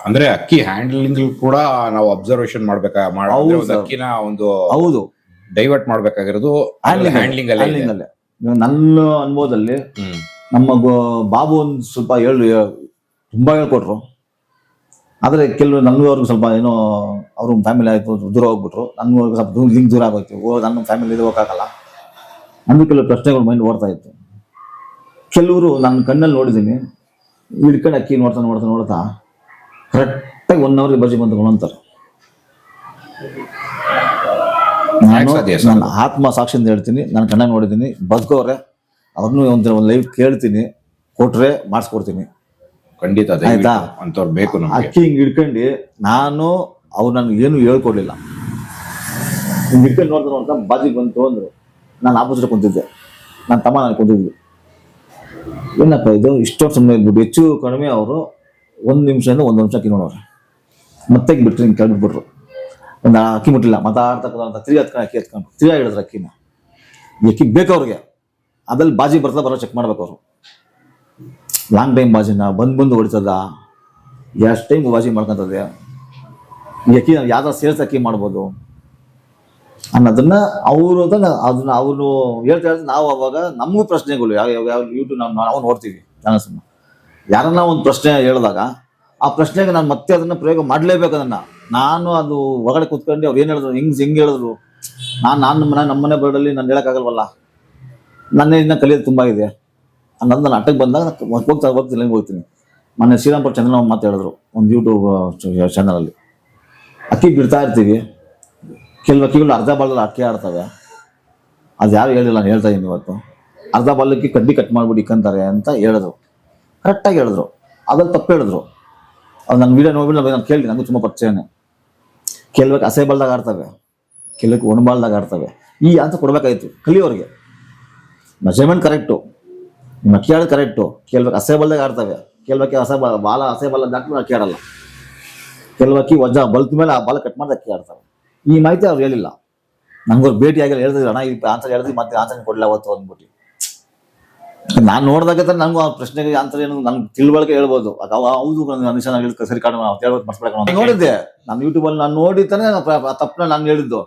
ಅಂದ್ರೆ ಅಕ್ಕಿ ಹ್ಯಾಂಡ್ಲಿಂಗ್ ಕೂಡ ನಾವು ಅಬ್ಸರ್ವೇಷನ್ ಮಾಡ್ಬೇಕಾ ಅಕ್ಕಿನ ಒಂದು ಹೌದು ಡೈವರ್ಟ್ ಮಾಡ್ಬೇಕಾಗಿರೋದು ಹ್ಯಾಂಡ್ಲಿಂಗ್ ಅಲ್ಲೇ. ನನ್ನ ಅನುಭವದಲ್ಲಿ ನಮ್ಮ ಬಾಬು ಒಂದು ಸ್ವಲ್ಪ ತುಂಬಾ ಹೇಳ್ಕೊಟ್ರು. ಆದ್ರೆ ಕೆಲವು ನನ್ಗವ್ರಿಗೆ ಸ್ವಲ್ಪ ಏನೋ ಅವ್ರ ಫ್ಯಾಮಿಲಿ ಆಯ್ತು ದೂರ ಹೋಗ್ಬಿಟ್ರು. ನನ್ಗವ್ರಿಗೆ ಸ್ವಲ್ಪ ಲಿಂಕ್ ದೂರ ಆಗೋಯ್ತು. ನನ್ನ ಫ್ಯಾಮಿಲಿ ಹೋಗಕ್ಕಾಗಲ್ಲ. ನನ್ಗೆ ಕೆಲವು ಪ್ರಶ್ನೆಗಳು ಮೈಂಡ್ ಓಡ್ತಾ ಇತ್ತು. ಕೆಲವರು ನನ್ನ ಕಣ್ಣಲ್ಲಿ ನೋಡಿದ್ದೀನಿ, ಹಿಡ್ಕೊಂಡು ಅಕ್ಕಿ ನೋಡ್ತಾ ಕರೆಕ್ಟಾಗಿ 1 ಅವರ್ಗೆ ಬಜ್ಜಿ ಬಂದು ಅಂತಾರೆ. ನನ್ನ ಆತ್ಮ ಸಾಕ್ಷಿಯಿಂದ ಹೇಳ್ತೀನಿ, ನಾನು ಕಣ್ಣಾಗ ನೋಡಿದ್ದೀನಿ. ಬದುಕೋರೆ ಅವ್ರನ್ನೂ ಒಂದು ಲೈವ್ ಕೇಳ್ತೀನಿ, ಕೊಟ್ರೆ ಮಾಡಿಸ್ಕೊಡ್ತೀನಿ. ಖಂಡಿತ ಆಯ್ತಾ? ಅಂತವ್ರು ಬೇಕು. ಅಕ್ಕಿ ಹಿಂಗೆ ಹಿಡ್ಕೊಂಡು ಅವ್ರು ನನ್ಗೆ ಏನು ಹೇಳ್ಕೊಡ್ಲಿಲ್ಲ. ಹಿಂಗೆ ಹಿಡ್ಕೊಂಡು ನೋಡ್ತಾ ಬಾಜಿ ಬಂತು ಅಂದ್ರು. ನಾನು ಆಪೋಸಿಟ್ ಕುಂತಿದ್ದೆ, ನನ್ನ ತಮ್ಮ ನಾನು ಕುಂತಿದ್ವಿ. ಏನಪ್ಪ ಇದು ಇಷ್ಟೊಂದು ಸುಮ್ಮನೆ ಇದ್ಬಿಟ್ಟು ಹೆಚ್ಚು ಕಡಿಮೆ ಅವರು 1 ನಿಮಿಷದಿಂದ 1 ನಿಮಿಷ ಅಕ್ಕಿ ನೋಡೋರು. ಮತ್ತೆ ಬಿಟ್ರು, ಹಿಂಗೆ ಕೇಳ್ಬಿಟ್ರು. ಒಂದು ಅಕ್ಕಿ ಮುಟ್ಟಿಲ್ಲ, ಮಾತಾಡ್ತಕ್ಕಂಥ ತಿರ್ಗಿ ಅಕ್ಕಿ ಎತ್ಕೊಂಡು ತಿರ್ಗಿ ಹಿಡಿದ್ರು ಅಕ್ಕಿನ. ಈ ಅಕ್ಕಿ ಬೇಕು ಅವ್ರಿಗೆ. ಅದ್ರಲ್ಲಿ ಬಾಜಿ ಬರೋ ಚೆಕ್ ಮಾಡ್ಬೇಕು ಅವರು. ಲಾಂಗ್ ಟೈಮ್ ಬಾಜಿನ ಬಂದು ಹೊಡಿತದ, ಎಷ್ಟು ಟೈಮ್ ಬಾಜಿ ಮಾಡ್ಕೊಂತದೆ, ಈ ಅಕ್ಕಿ ನಾವು ಯಾವ್ದಾರು ಸೇರ್ಸ್ ಅಕ್ಕಿ ಮಾಡ್ಬೋದು ಅನ್ನೋದನ್ನ ಅದನ್ನ ಅವರು ಹೇಳ್ತಾ ನಾವು ಅವಾಗ ನಮಗೂ ಪ್ರಶ್ನೆಗಳು ಯಾವ ಯೂಟ್ಯೂಬ್ ನಾವು ನೋಡ್ತೀವಿ ಚಾನಲ್ಸನ್ನ. ಯಾರನ್ನ ಒಂದು ಪ್ರಶ್ನೆ ಹೇಳಿದಾಗ ಆ ಪ್ರಶ್ನೆಗೆ ನಾನು ಮತ್ತೆ ಅದನ್ನ ಪ್ರಯೋಗ ಮಾಡಲೇಬೇಕು. ಅದನ್ನ ನಾನು ಅದು ಹೊರಗಡೆ ಕೂತ್ಕೊಂಡು ಅವ್ರು ಏನು ಹೇಳಿದ್ರು, ಹೆಂಗೆ ಹೇಳಿದ್ರು, ನಮ್ಮನೆ ಬರ್ಡಲ್ಲಿ ನಾನು ಹೇಳೋಕ್ಕಾಗಲ್ವಲ್ಲ. ನನ್ನೇ ಇನ್ನ ಕಲಿಯೋದು ತುಂಬ ಇದೆ ಅನ್ನೋದು ನಾನು ಅಟ್ಟಕ್ಕೆ ಬಂದಾಗ ಹೋಗ್ತೀನಿ. ಮೊನ್ನೆ ಶ್ರೀರಾಮ್ಪುರ ಚಂದ್ರಮ್ಮ ಮಾತು ಹೇಳಿದ್ರು ಒಂದು ಯೂಟ್ಯೂಬ್ ಚಾನಲಲ್ಲಿ. ಅಕ್ಕಿ ಬಿಡ್ತಾ ಇರ್ತೀವಿ, ಕೆಲವು ಅಕ್ಕಿಗಳು ಅರ್ಧ ಬಾಲದಲ್ಲಿ ಅಕ್ಕಿ ಆಡ್ತವೆ. ಅದು ಯಾರು ಹೇಳಿಲ್ಲ, ನಾನು ಹೇಳ್ತಾ ಇದ್ದೀನಿ ಇವತ್ತು. ಅರ್ಧ ಬಾಲಕ್ಕೆ ಕಡ್ಡಿ ಕಟ್ ಮಾಡ್ಬಿಟ್ಟು ಇಕ್ಕಂತಾರೆ ಅಂತ ಹೇಳಿದ್ರು. ಕರೆಕ್ಟಾಗಿ ಹೇಳಿದ್ರು. ಅದ್ರಲ್ಲಿ ತಪ್ಪು ಹೇಳಿದ್ರು. ಅದು ನನ್ನ ವೀಡಿಯೋ ನೋಡ್ಬಿಟ್ಟು ನಾನು ಕೇಳಿ, ನನಗೂ ತುಂಬ ಪರಿಚಯನೇ. ಕೆಲವಕ್ಕೆ ಹಸೆ ಬಾಲ್ದಾಗ ಆಡ್ತವೆ, ಕೆಲವಕ್ಕೆ ಒಣಬಾಲ್ದಾಗ ಆಡ್ತವೆ. ಈ ಅಂತ ಕೊಡ್ಬೇಕಾಯ್ತು ಕಲಿಯೋರಿಗೆ. ಮೆಜರ್ಮೆಂಟ್ ಕರೆಕ್ಟು, ನಿಮ್ಮ ಅಕ್ಕಿ ಆಡೋದು ಕರೆಕ್ಟು. ಕೆಲವಕ್ಕೆ ಹಸೆ ಬಾಲ್ದಾಗ ಆಡ್ತವೆ, ಕೆಲವಕ್ಕೆ ಹಸೆ ಬಾಲ ದಾಟ್ಬಿಟ್ಟು ಅಕ್ಕಿ ಆಡಲ್ಲ. ಕೆಲವಕ್ಕಿ ವಜ್ಜ ಬಲ್ತ್ ಮೇಲೆ ಆ ಬಾಲ ಕಟ್ ಮಾಡಿ ಅಕ್ಕಿ ಆಡ್ತವೆ. ಈ ಮಾಹಿತಿ ಅವ್ರು ಹೇಳಿಲ್ಲ. ನಂಗವ್ರು ಭೇಟಿ ಆಗಿಲ್ಲ, ಹೇಳಿದ್ರು ಅಣ್ಣ ಈ ಆನ್ಸರ್ ಹೇಳಿದ್ವಿ, ಮತ್ತೆ ಆನ್ಸರ್ ಕೊಡಲಿಲ್ಲ ಅವತ್ತು ಅಂದ್ಬಿಟ್ಟು. ನಾನು ನೋಡಿದಾಗ ನನಗೂ ಆ ಪ್ರಶ್ನೆಗೆ ಆನ್ಸರ್ ಏನು ನನ್ಗೆ ತಿಳುವಳಿಕೆ ಹೇಳ್ಬೋದು. ಹೌದು ಸರಿ ಕಾರಣ ನೋಡಿದ್ದೆ ನಾನು ಯೂಟ್ಯೂಬಲ್ಲಿ. ನಾನು ನೋಡಿತಾನೆ ತಪ್ಪನ ನಾನು ಹೇಳಿದ್ದು.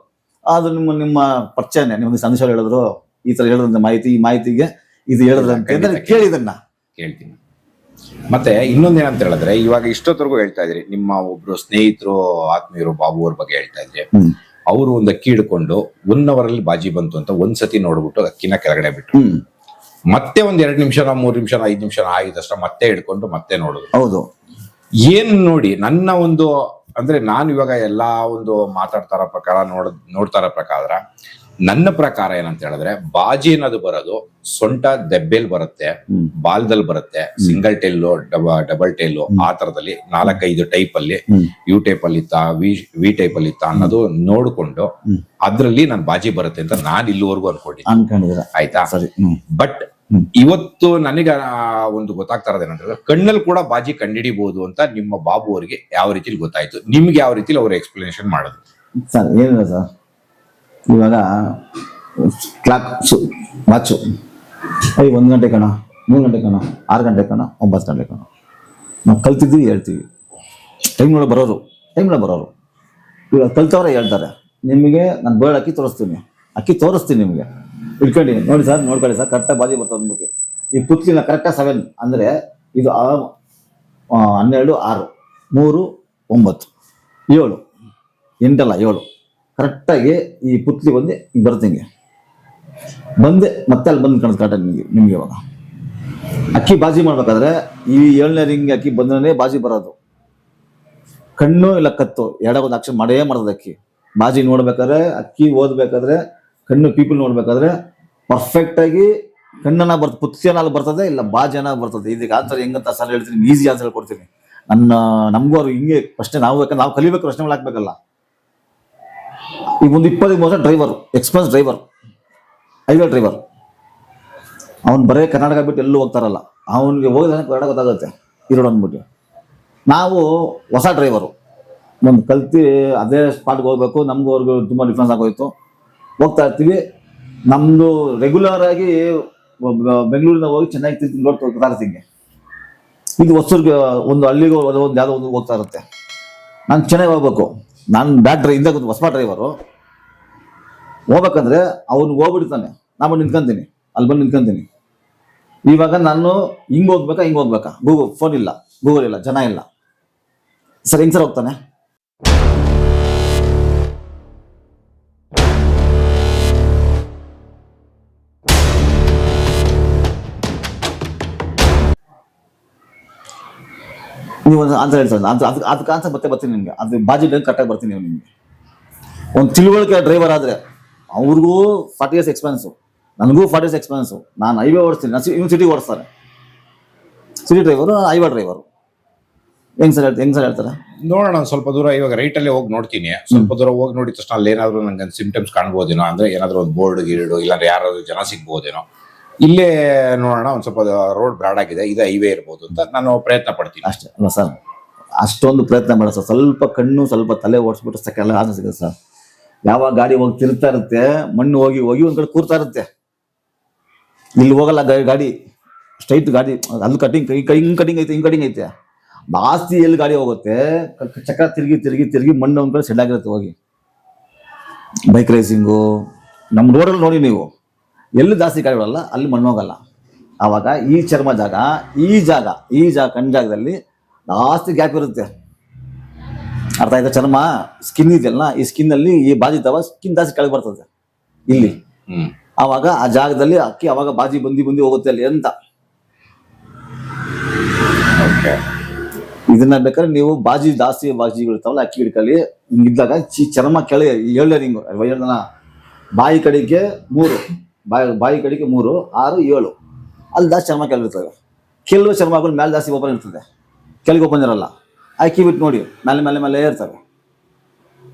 ಅದು ನಿಮ್ಮ ಪರಿಚಯನೇ. ನಿಮ್ಗೆ ಸಂದೇಶ ಹೇಳಿದ್ರು, ಈ ತರ ಹೇಳಿದ್ರೆ ಮಾಹಿತಿ, ಈ ಮಾಹಿತಿಗೆ ಇದು ಹೇಳಿದ್ರೆ ಅಂತ ಕೇಳಿದನ್ನ ಕೇಳ್ತೀನಿ. ಮತ್ತೆ ಇನ್ನೊಂದೇನಂತ ಹೇಳಿದ್ರೆ, ಇವಾಗ ಇಷ್ಟೊತ್ತರೆಗೂ ಹೇಳ್ತಾ ಇದ್ರಿ, ನಿಮ್ಮ ಒಬ್ರು ಸ್ನೇಹಿತರು ಆತ್ಮೀಯರು ಬಾಬು ಅವ್ರ ಬಗ್ಗೆ ಹೇಳ್ತಾ ಇದ್ರಿ. ಅವರು ಒಂದು ಅಕ್ಕಿ ಹಿಡ್ಕೊಂಡು 1 ಅವರಲ್ಲಿ ಬಾಜಿ ಬಂತು ಅಂತ ಒಂದ್ಸತಿ ನೋಡ್ಬಿಟ್ಟು ಅಕ್ಕಿನ ಕೆಳಗಡೆ ಬಿಟ್ರು. ಮತ್ತೆ ಒಂದ್ 2 ನಿಮಿಷ 3 ನಿಮಿಷ 5 ನಿಮಿಷ ಆಗಿದಷ್ಟ ಮತ್ತೆ ಹಿಡ್ಕೊಂಡು ಮತ್ತೆ ನೋಡುದು. ಹೌದು. ಏನ್ ನೋಡಿ ನನ್ನ ಒಂದು ಅಂದ್ರೆ ನಾನು ಇವಾಗ ಎಲ್ಲಾ ಒಂದು ಮಾತಾಡ್ತಾರ ಪ್ರಕಾರ ನೋಡ್ತಾರ ಪ್ರಕಾರ, ನನ್ನ ಪ್ರಕಾರ ಏನಂತ ಹೇಳಿದ್ರೆ, ಬಾಜಿ ಅನ್ನೋದು ಬರೋದು ಸೊಂಟ ದೆಬ್ಬೆಲ್ ಬರುತ್ತೆ, ಬಾಲ್ದಲ್ಲಿ ಬರುತ್ತೆ, ಸಿಂಗಲ್ ಟೈಲು ಡಬಲ್ ಟೈಲು ಆ ತರದಲ್ಲಿ 4-5 ಟೈಪ್ ಅಲ್ಲಿ, ಯು ಟೈಪ್ ಅಲ್ಲಿ ಇತ್ತ, ವಿ ಟೈಪ್ ಅಲ್ಲಿ ಇತ್ತ ಅನ್ನೋದು ನೋಡ್ಕೊಂಡು ಅದ್ರಲ್ಲಿ ನನ್ ಬಾಜಿ ಬರುತ್ತೆ ಅಂತ ನಾನು ಇಲ್ಲಿವರೆಗೂ ಅನ್ಕೊಂಡಿದ್ದೆ. ಆಯ್ತಾ? ಬಟ್ ಇವತ್ತು ನನಗೆ ಒಂದು ಗೊತ್ತಾಗ್ತಾ ಇರೋದೇನಂದ್ರೆ, ಕಣ್ಣಲ್ಲಿ ಕೂಡ ಬಾಜಿ ಕಂಡಿಡಿಬಹುದು ಅಂತ ನಿಮ್ಮ ಬಾಬು ಅವರಿಗೆ ಯಾವ ರೀತಿಲಿ ಗೊತ್ತಾಯ್ತು? ನಿಮ್ಗೆ ಯಾವ ರೀತಿಲಿ ಅವ್ರು ಎಕ್ಸ್ಪ್ಲನೇಷನ್ ಮಾಡೋದು? ಸರ್ ಏನಿಲ್ಲ ಸರ್, ಇವಾಗ ಕ್ಲಾಕ್ ವಾಚು 1 ಗಂಟೆ ಕಣ, 3 ಗಂಟೆ ಕಣ, 6 ಗಂಟೆ ಕಣ, 9 ಗಂಟೆ ಕಣ, ನಾವು ಕಲ್ತಿದ್ವಿ ಹೇಳ್ತೀವಿ. ಟೈಮ್ಗಳ ಬರೋರು ಇವಾಗ ಕಲ್ತವ್ರೆ ಹೇಳ್ತಾರೆ. ನಿಮಗೆ ನಾನು ಬೇಡ ಅಕ್ಕಿ ತೋರಿಸ್ತೀನಿ ನಿಮಗೆ ಇಟ್ಕೊಂಡು ನೋಡಿ ಸರ್, ನೋಡ್ಕೊಳ್ಳಿ ಸರ್, ಕರೆಕ್ಟಾಗಿ ಬಾಜಿ ಬರ್ತದೆ ಅಂದ್ಬಿಟ್ಟು. ಈ ಪುತ್ಲಿನ ಕರೆಕ್ಟಾಗಿ 7 ಅಂದರೆ ಇದು 12, 6, 3, 9, 7, 8 ಅಲ್ಲ 7 ಕರೆಕ್ಟಾಗಿ ಈ ಪುತ್ಲಿ ಬಂದು ಹಿಂಗೆ ಬರುತ್ತೆ. ಹಿಂಗೆ ಬಂದೆ ಮತ್ತೆ ಅಲ್ಲಿ ಬಂದು ಕಾಣಿಸ್ ಕರೆಕ್ಟಾಗಿ ನಿಮ್ಗೆ ಇವಾಗ ಅಕ್ಕಿ ಬಾಜಿ ಮಾಡ್ಬೇಕಾದ್ರೆ ಈ 7ನೇ ರಿಂಗ್ ಅಕ್ಕಿ ಬಂದ್ರೆ ಬಾಜಿ ಬರೋದು. ಕಣ್ಣು ಇಲ್ಲ ಕತ್ತು ಎರಡೊಂದು ಅಕ್ಷರ ಮಾಡೇ ಮಾಡ್ತದೆ ಅಕ್ಕಿ. ಬಾಜಿ ನೋಡ್ಬೇಕಾದ್ರೆ, ಅಕ್ಕಿ ಓದ್ಬೇಕಾದ್ರೆ, ಕಣ್ಣು ಪೀಪಲ್ ನೋಡ್ಬೇಕಾದ್ರೆ ಪರ್ಫೆಕ್ಟ್ ಆಗಿ ಕಣ್ಣನ್ನ ಪುತ್ಲಿಯನ್ನ ಬರ್ತದೆ, ಇಲ್ಲ ಬಾಜಿಯನ್ನ ಬರ್ತದೆ. ಇದಕ್ಕೆ ಆನ್ಸರ್ ಹೆಂಗಂತ ಸರ್ ಹೇಳ್ತೀನಿ, ಈಸಿ ಆನ್ಸರ್ ಕೊಡ್ತೀನಿ. ನಮಗೂ ಅವ್ರು ಹಿಂಗೆ ಪ್ರಶ್ನೆ ನಾವು ಕಲಿಬೇಕು, ಪ್ರಶ್ನೆಗಳು ಹಾಕ್ಬೇಕಲ್ಲ. ಈಗ ಒಂದು 20 ವರ್ಷ driver, express driver, highway driver, ಅವ್ನು ಬರೇ ಕರ್ನಾಟಕ ಬಿಟ್ಟು ಎಲ್ಲೂ ಹೋಗ್ತಾರಲ್ಲ, ಅವನಿಗೆ ಹೋಗಿದಾನೆ ಕರ್ನಾಟಕ ಗೊತ್ತಾಗುತ್ತೆ ಇರೋಡು ಅಂದ್ಬಿಟ್ಟು. ನಾವು ಹೊಸ ಡ್ರೈವರು, ಒಂದು ಕಲ್ತು ಅದೇ ಸ್ಪಾಟ್ಗೆ ಹೋಗ್ಬೇಕು. ನಮಗೂ ಅವ್ರಿಗೂ ತುಂಬ ಡಿಫ್ರೆನ್ಸ್ ಆಗೋಯ್ತು. ಹೋಗ್ತಾ ಇರ್ತೀವಿ. ನಮ್ಮದು ರೆಗ್ಯುಲರ್ ಆಗಿ ಬೆಂಗಳೂರಿಂದ ಹೋಗಿ ಚೆನ್ನಾಗಿ ನೋಡ್ತಾ ಇರ್ತೀನಿ. ಇದು ಹೊಸೂರ್ಗೆ ಒಂದು ಹಳ್ಳಿಗೆ ಒಂದು ಯಾವುದೋ ಒಂದು ಹೋಗ್ತಾ ಇರುತ್ತೆ. ನಾನು ಚೆನ್ನಾಗಿ ಹೋಗ್ಬೇಕು, ನಾನು ಇಂದ ಹೊಸ ಡ್ರೈವರು ಹೋಗ್ಬೇಕಂದ್ರೆ ಅವ್ನು ಹೋಗ್ಬಿಡ್ತಾನೆ, ನಾನು ಬಂದು ನಿಂತ್ಕೊಂತೀನಿ, ಅಲ್ಲಿ ಬಂದು ನಿಂತ್ಕೊಂತೀನಿ. ಇವಾಗ ನಾನು ಹಿಂಗೆ ಹೋಗ್ಬೇಕಾ ಫೋನ್ ಇಲ್ಲ, ಗೂಗಲ್ ಇಲ್ಲ, ಜನ ಇಲ್ಲ, ಸರ್ ಹೆಂಗ್ ಸರ್ ಹೋಗ್ತಾನೆ? ನೀವು ಒಂದು ಆನ್ಸರ್ ಹೇಳ್ತಾರೆ, ಅದಕ್ಕೆ ಆನ್ಸರ್ ಬರ್ತೀನಿ ನಿಮಗೆ. ಅದು ಬಾಜಿ ಕರೆಕ್ಟಾಗಿ ಬರ್ತೀನಿ ನಿಮಗೆ. ಒಂದು ತಿಳುವಳಿಕೆ ಡ್ರೈವರ್ ಆದರೆ ಅವ್ರಿಗೂ 40 years ಎಕ್ಸ್ಪೀರಿಯನ್ಸು, ನನಗೂ 40 years ಎಕ್ಸ್ಪೀರಿಯನ್ಸು. ನಾನು ಹೈವೇ ಓಡಿಸ್ತೀನಿ, ಇವ್ನು ಸಿಟಿ ಓಡಿಸ್ತಾರೆ, ಸಿಟಿ ಡ್ರೈವರು, ಹೈವೇ ಡ್ರೈವರು. ಹೆಂಗ್ ಸರ್ ಹೇಳ್ತಾರೆ? ನೋಡೋಣ, ಸ್ವಲ್ಪ ದೂರ ಇವಾಗ ರೈಟಲ್ಲೇ ಹೋಗಿ ನೋಡ್ತೀನಿ. ಸ್ವಲ್ಪ ದೂರ ಹೋಗಿ ನೋಡಿದ ತಕ್ಷಣ ಅಲ್ಲಿ ಏನಾದ್ರು ನಂಗೆ ಸಿಂಪ್ಟಮ್ಸ್ ಕಾಣ್ಬೋದೇನೋ, ಅಂದ್ರೆ ಏನಾದ್ರು ಒಂದು ಬೋರ್ಡ್ ಗೀರ್ಡು ಇಲ್ಲಾಂದ್ರೆ ಯಾರಾದ್ರೂ ಜನ ಸಿಗ್ಬೋದೇನೋ. ಇಲ್ಲೇ ನೋಡೋಣ, ಒಂದ್ ಸ್ವಲ್ಪ ರೋಡ್ ಬ್ರಾಡ್ ಆಗಿದೆ, ಇದು ಹೈವೇ ಇರ್ಬೋದು ಅಂತ ನಾನು ಪ್ರಯತ್ನ ಪಡ್ತೀನಿ ಅಷ್ಟೇ. ಅಲ್ಲ ಸರ್, ಅಷ್ಟೊಂದು ಪ್ರಯತ್ನ ಮಾಡ ಸರ್. ಸ್ವಲ್ಪ ಕಣ್ಣು ಸ್ವಲ್ಪ ತಲೆ ಓಡಿಸ್ಬಿಟ್ಟು ಸಕ್ಕೆಲ್ಲ ಆಸೆ ಸಿಗುತ್ತೆ ಸರ್. ಯಾವಾಗ ಗಾಡಿ ಹೋಗಿ ತಿರುಗ್ತಾ ಇರುತ್ತೆ, ಮಣ್ಣು ಹೋಗಿ ಒಂದ್ ಕಡೆ ಕೂರ್ತಾ ಇರುತ್ತೆ, ಇಲ್ಲಿ ಹೋಗಲ್ಲ ಗಾಡಿ ಸ್ಟ್ರೈಟ್ ಗಾಡಿ, ಅಲ್ಲಿ ಕಟಿಂಗ್ ಹಿಂಗ್ ಕಟಿಂಗ್ ಐತೆ ಜಾಸ್ತಿ. ಎಲ್ಲಿ ಗಾಡಿ ಹೋಗುತ್ತೆ ಚಕ್ರ ತಿರುಗಿ ಮಣ್ಣು ಒಂದ್ ಕಡೆ ಸೆಡ್ ಆಗಿರುತ್ತೆ ಹೋಗಿ. ಬೈಕ್ ರೇಸಿಂಗು ನಮ್ಮ ರೋಡಲ್ಲಿ ನೋಡಿ ನೀವು, ಎಲ್ಲಿ ಜಾಸ್ತಿ ಗಾಡಿ ಹೊಡಲ್ಲ ಅಲ್ಲಿ ಮಣ್ಣು ಹೋಗಲ್ಲ. ಆವಾಗ ಈ ಚರ್ಮ ಜಾಗ, ಈ ಜಾಗ ಕಣ್ ಜಾಗದಲ್ಲಿ ಜಾಸ್ತಿ ಗ್ಯಾಪ್ ಇರುತ್ತೆ. ಅರ್ಥ ಆಯ್ತಾ? ಚರ್ಮ ಸ್ಕಿನ್ ಇದೆಯಲ್ಲ, ಈ ಸ್ಕಿನ್ ಅಲ್ಲಿ ಈ ಬಾಜಿ ತವ ಸ್ಕಿನ್ ಜಾಸ್ತಿ ಕೆಳಗೆ ಬರ್ತದೆ ಇಲ್ಲಿ. ಆವಾಗ ಆ ಜಾಗದಲ್ಲಿ ಅಕ್ಕಿ ಅವಾಗ ಬಾಜಿ ಬಂದಿ ಹೋಗುತ್ತೆ ಅಲ್ಲಿ ಅಂತ. ಇದನ್ನ ಬೇಕಾದ್ರೆ ನೀವು ಬಾಜಿಗಳು ಇರ್ತಾವಲ್ಲ, ಅಕ್ಕಿ ಹಿಡ್ಕಲ್ಲಿ ಹಿಂಗಿದ್ದಾಗ ಚರ್ಮ ಕೆಳಗೆ ಏಳರಿಂಗು ಬಾಯಿ ಕಡೆಗೆ 3, ಬಾಯಿ ಕಡೆಗೆ 3, 6, 7 ಅಲ್ಲಿ ಜಾಸ್ತಿ ಚರ್ಮ ಕೆಳಗಿರ್ತವೆ. ಕೆಲವು ಚರ್ಮಗಳು ಮೇಲೆ ಜಾಸ್ತಿ ಓಪನ್ ಇರ್ತದೆ, ಕೆಳಗೆ ಓಪನ್ ಇರಲ್ಲ. ಅಕ್ಕಿ ಬಿಟ್ಟು ನೋಡಿ ಮೇಲೆ ಇರ್ತವೆ.